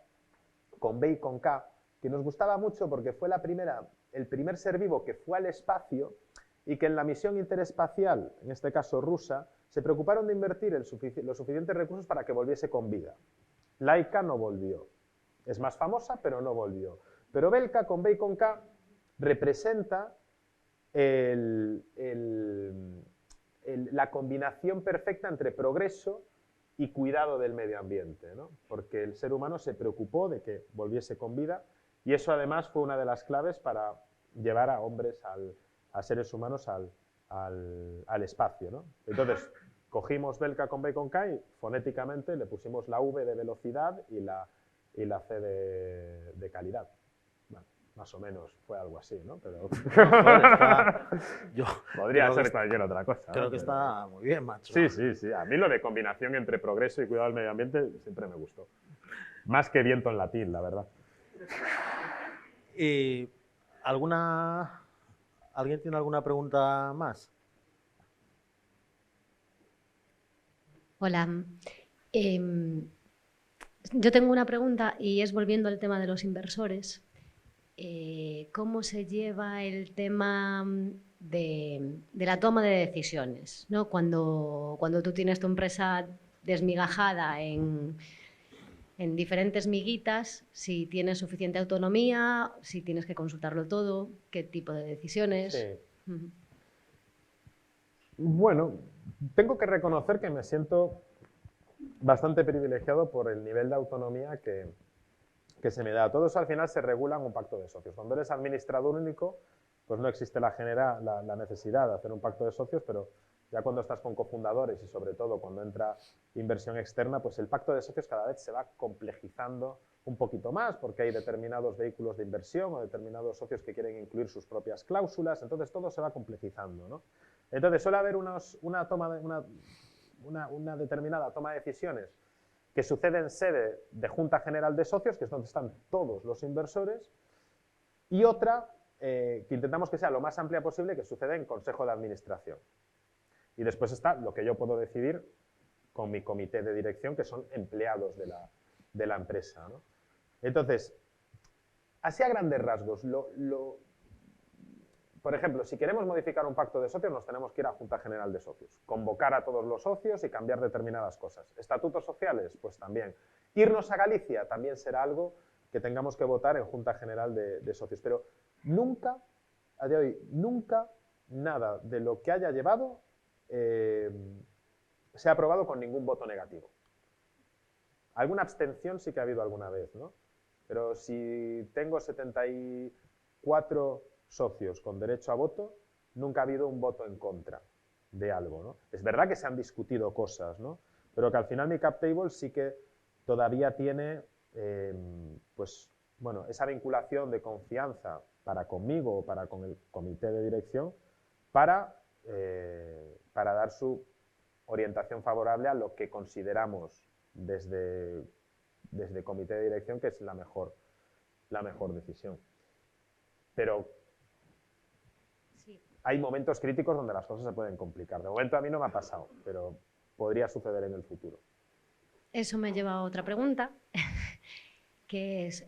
con B y con K, que nos gustaba mucho porque fue el primer ser vivo que fue al espacio y que en la misión interespacial, en este caso rusa, se preocuparon de invertir los suficientes recursos para que volviese con vida. Laika no volvió. Es más famosa, pero no volvió. Pero Belka, con B y con K, representa la combinación perfecta entre progreso y cuidado del medio ambiente, ¿no? Porque el ser humano se preocupó de que volviese con vida y eso además fue una de las claves para llevar a hombres, a seres humanos al espacio, ¿no? Entonces, cogimos Belka con B y con K y fonéticamente le pusimos la V de velocidad y la C de calidad. Más o menos fue algo así, ¿no? Pero podría ser cualquier otra cosa. Creo que está muy bien, macho. Sí. A mí lo de combinación entre progreso y cuidado del medio ambiente siempre me gustó. Más que viento en latín, la verdad. ¿Y alguien tiene alguna pregunta más? Hola. Yo tengo una pregunta y es volviendo al tema de los inversores. ¿Cómo se lleva el tema de la toma de decisiones, ¿no? Cuando tú tienes tu empresa desmigajada en diferentes miguitas, si tienes suficiente autonomía, si tienes que consultarlo todo, qué tipo de decisiones. Sí. Bueno, tengo que reconocer que me siento bastante privilegiado por el nivel de autonomía que se me da. Todo eso al final se regula en un pacto de socios. Cuando eres administrador único, pues no existe la necesidad de hacer un pacto de socios, pero ya cuando estás con cofundadores y sobre todo cuando entra inversión externa, pues el pacto de socios cada vez se va complejizando un poquito más, porque hay determinados vehículos de inversión o determinados socios que quieren incluir sus propias cláusulas, entonces todo se va complejizando, ¿no? Entonces suele haber una determinada toma de decisiones que sucede en sede de Junta General de Socios, que es donde están todos los inversores, y otra que intentamos que sea lo más amplia posible, que sucede en Consejo de Administración. Y después está lo que yo puedo decidir con mi comité de dirección, que son empleados de la empresa, ¿no? Entonces, así a grandes rasgos, por ejemplo, si queremos modificar un pacto de socios, nos tenemos que ir a Junta General de Socios, convocar a todos los socios y cambiar determinadas cosas. ¿Estatutos sociales? Pues también. Irnos a Galicia también será algo que tengamos que votar en Junta General de Socios. Pero nunca, a día de hoy, nunca nada de lo que haya llevado se ha aprobado con ningún voto negativo. Alguna abstención sí que ha habido alguna vez, ¿no? Pero si tengo 74 socios con derecho a voto, nunca ha habido un voto en contra de algo, ¿no? Es verdad que se han discutido cosas, ¿no? Pero que al final mi cap table sí que todavía tiene, pues, bueno, esa vinculación de confianza para conmigo o para con el comité de dirección para dar su orientación favorable a lo que consideramos desde comité de dirección que es la mejor decisión. Pero hay momentos críticos donde las cosas se pueden complicar. De momento a mí no me ha pasado, pero podría suceder en el futuro. Eso me lleva a otra pregunta, que es,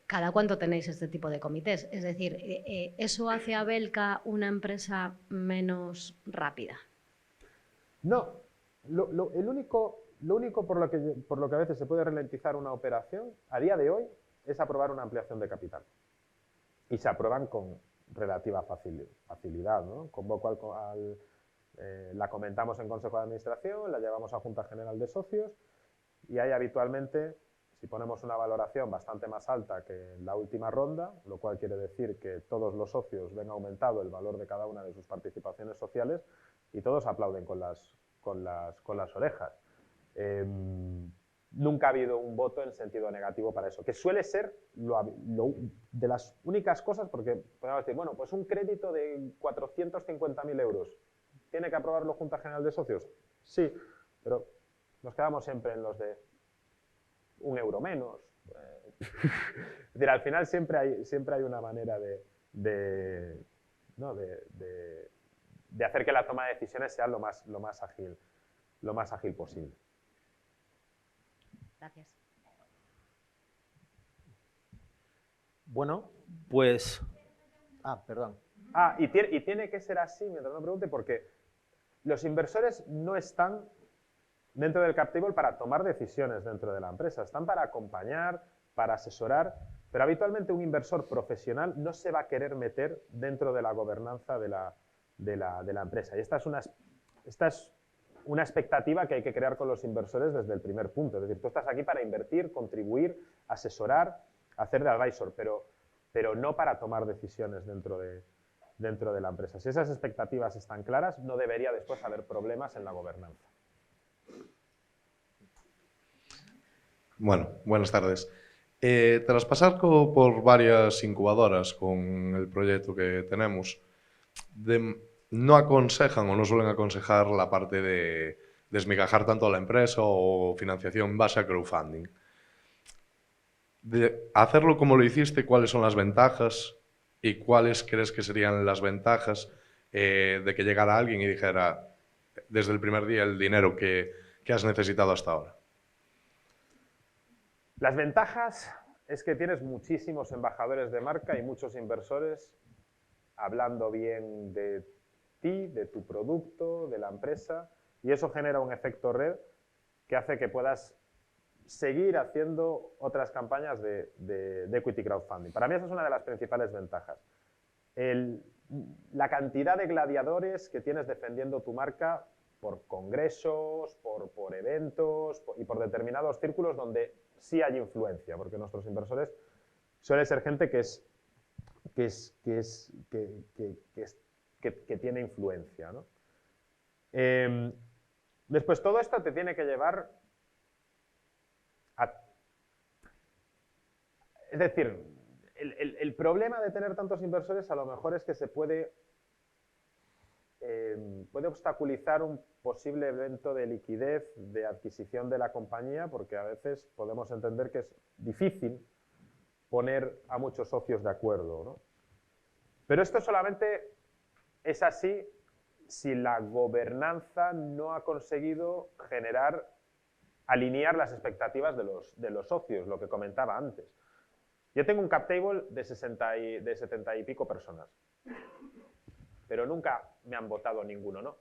¿cada cuánto tenéis este tipo de comités? Es decir, ¿eso hace a Belka una empresa menos rápida? No. Lo único por lo que a veces se puede ralentizar una operación, a día de hoy, es aprobar una ampliación de capital. Y se aprueban con relativa facilidad, ¿no? La comentamos en Consejo de Administración, la llevamos a Junta General de Socios y ahí habitualmente, si ponemos una valoración bastante más alta que en la última ronda, lo cual quiere decir que todos los socios ven aumentado el valor de cada una de sus participaciones sociales y todos aplauden con las orejas. Nunca ha habido un voto en sentido negativo para eso, que suele ser de las únicas cosas, porque podemos decir, bueno, pues un crédito de 450.000 euros, ¿tiene que aprobarlo Junta General de Socios? Sí, pero nos quedamos siempre en los de un euro menos. Es decir, al final siempre hay una manera de hacer que la toma de decisiones sea lo más ágil posible. Gracias. Bueno, pues... perdón. Y tiene que ser así, mientras no pregunte, porque los inversores no están dentro del cap table para tomar decisiones dentro de la empresa, están para acompañar, para asesorar, pero habitualmente un inversor profesional no se va a querer meter dentro de la gobernanza de la empresa. Y esta es una expectativa que hay que crear con los inversores desde el primer punto. Es decir, tú estás aquí para invertir, contribuir, asesorar, hacer de advisor, pero no para tomar decisiones dentro de la empresa. Si esas expectativas están claras, no debería después haber problemas en la gobernanza. Bueno, buenas tardes. Tras pasar por varias incubadoras con el proyecto que tenemos, no aconsejan o no suelen aconsejar la parte de desmigajar tanto a la empresa o financiación en base a crowdfunding. De hacerlo como lo hiciste, ¿cuáles son las ventajas y cuáles crees que serían las ventajas de que llegara alguien y dijera desde el primer día el dinero que has necesitado hasta ahora? Las ventajas es que tienes muchísimos embajadores de marca y muchos inversores hablando bien de ti, de tu producto, de la empresa, y eso genera un efecto red que hace que puedas seguir haciendo otras campañas de equity crowdfunding. Para mí esa es una de las principales ventajas. La cantidad de gladiadores que tienes defendiendo tu marca por congresos, por eventos y por determinados círculos donde sí hay influencia, porque nuestros inversores suele ser gente que tiene influencia, ¿no? Después, todo esto te tiene que llevar a... Es decir, el problema de tener tantos inversores a lo mejor es que se puede obstaculizar un posible evento de liquidez, de adquisición de la compañía, porque a veces podemos entender que es difícil poner a muchos socios de acuerdo, ¿no? Pero esto solamente es así si la gobernanza no ha conseguido alinear las expectativas de los socios, lo que comentaba antes. Yo tengo un cap table de 70 y pico personas, pero nunca me han votado ninguno no.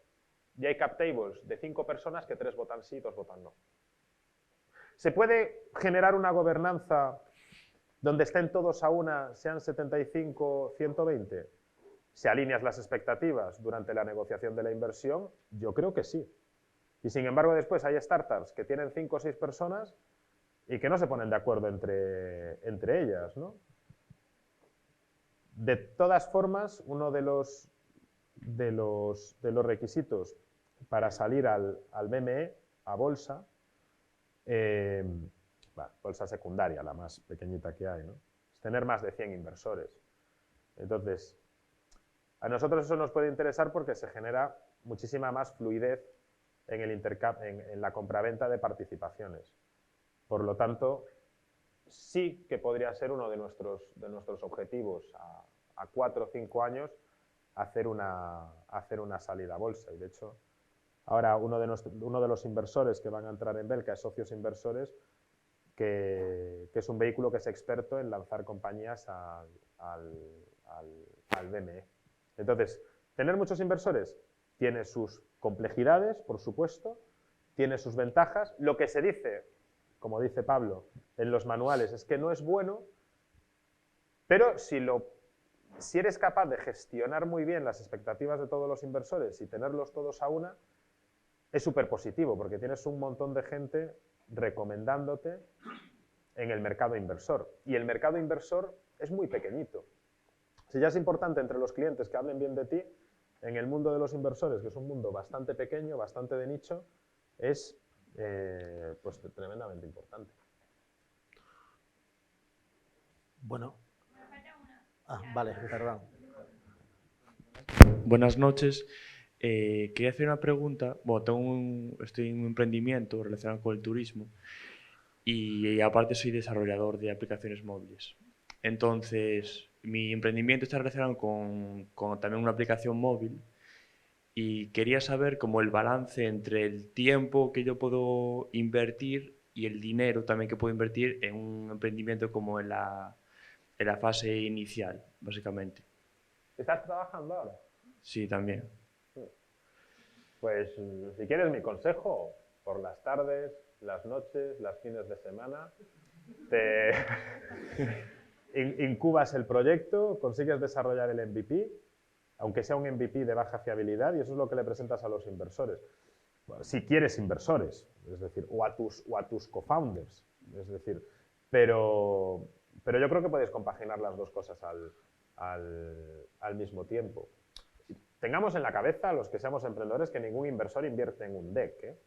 Y hay cap tables de 5 personas que 3 votan sí y 2 votan no. ¿Se puede generar una gobernanza donde estén todos a una, sean 75, 120? ¿Se alineas las expectativas durante la negociación de la inversión? Yo creo que sí. Y sin embargo después hay startups que tienen 5 o 6 personas y que no se ponen de acuerdo entre ellas, ¿no? De todas formas, uno de los requisitos para salir al BME, a bolsa, bolsa secundaria, la más pequeñita que hay, ¿no? Es tener más de 100 inversores. Entonces, a nosotros eso nos puede interesar porque se genera muchísima más fluidez en la compraventa de participaciones. Por lo tanto, sí que podría ser uno de nuestros objetivos a 4 o 5 años hacer una salida a bolsa. Y de hecho, ahora uno de los inversores que van a entrar en Belka es Socios Inversores, que es un vehículo que es experto en lanzar compañías al BME. Entonces, tener muchos inversores tiene sus complejidades, por supuesto, tiene sus ventajas. Lo que se dice, como dice Pablo, en los manuales es que no es bueno, pero si eres capaz de gestionar muy bien las expectativas de todos los inversores y tenerlos todos a una, es súper positivo, porque tienes un montón de gente recomendándote en el mercado inversor. Y el mercado inversor es muy pequeñito. Si ya es importante entre los clientes que hablen bien de ti, en el mundo de los inversores, que es un mundo bastante pequeño, bastante de nicho, es pues tremendamente importante. Bueno. Vale, perdón. Buenas noches. Quería hacer una pregunta. Bueno, estoy en un emprendimiento relacionado con el turismo y aparte soy desarrollador de aplicaciones móviles. Entonces, mi emprendimiento está relacionado con también una aplicación móvil y quería saber como el balance entre el tiempo que yo puedo invertir y el dinero también que puedo invertir en un emprendimiento como en la fase inicial, básicamente. ¿Estás trabajando ahora? Sí, también. Pues si quieres mi consejo, por las tardes, las noches, los fines de semana, te incubas el proyecto, consigues desarrollar el MVP, aunque sea un MVP de baja fiabilidad, y eso es lo que le presentas a los inversores. Bueno, si quieres inversores, es decir, o a tus co-founders, es decir, pero yo creo que puedes compaginar las dos cosas al mismo tiempo. Tengamos en la cabeza, los que seamos emprendedores, que ningún inversor invierte en un deck.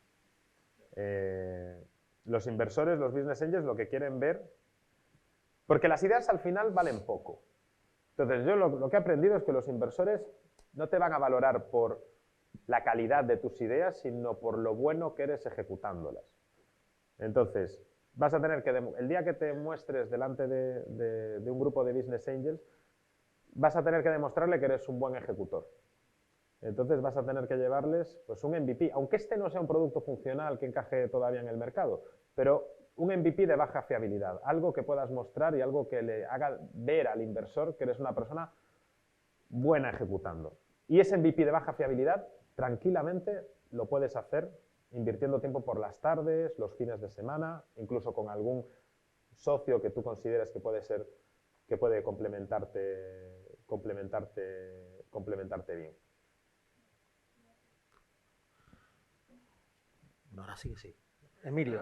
Los inversores, los business angels, lo que quieren ver, porque las ideas al final valen poco. Entonces, yo lo que he aprendido es que los inversores no te van a valorar por la calidad de tus ideas, sino por lo bueno que eres ejecutándolas. Entonces, vas a tener que, el día que te muestres delante de un grupo de business angels, vas a tener que demostrarle que eres un buen ejecutor. Entonces vas a tener que llevarles pues, un MVP, aunque este no sea un producto funcional que encaje todavía en el mercado, pero un MVP de baja fiabilidad, algo que puedas mostrar y algo que le haga ver al inversor que eres una persona buena ejecutando. Y ese MVP de baja fiabilidad, tranquilamente lo puedes hacer invirtiendo tiempo por las tardes, los fines de semana, incluso con algún socio que tú consideres que puede complementarte bien. Ahora sí que sí. Emilio,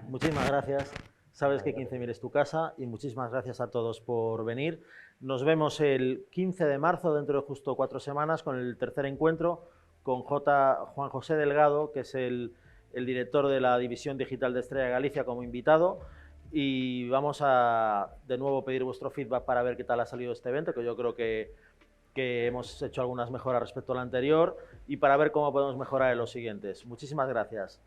muchísimas gracias. Sabes que 15.000 es tu casa y muchísimas gracias a todos por venir. Nos vemos el 15 de marzo, dentro de justo 4 semanas, con el tercer encuentro con Juan José Delgado, que es el director de la División Digital de Estrella Galicia, como invitado. Y vamos a de nuevo pedir vuestro feedback para ver qué tal ha salido este evento, que yo creo que hemos hecho algunas mejoras respecto al anterior, y para ver cómo podemos mejorar en los siguientes. Muchísimas gracias.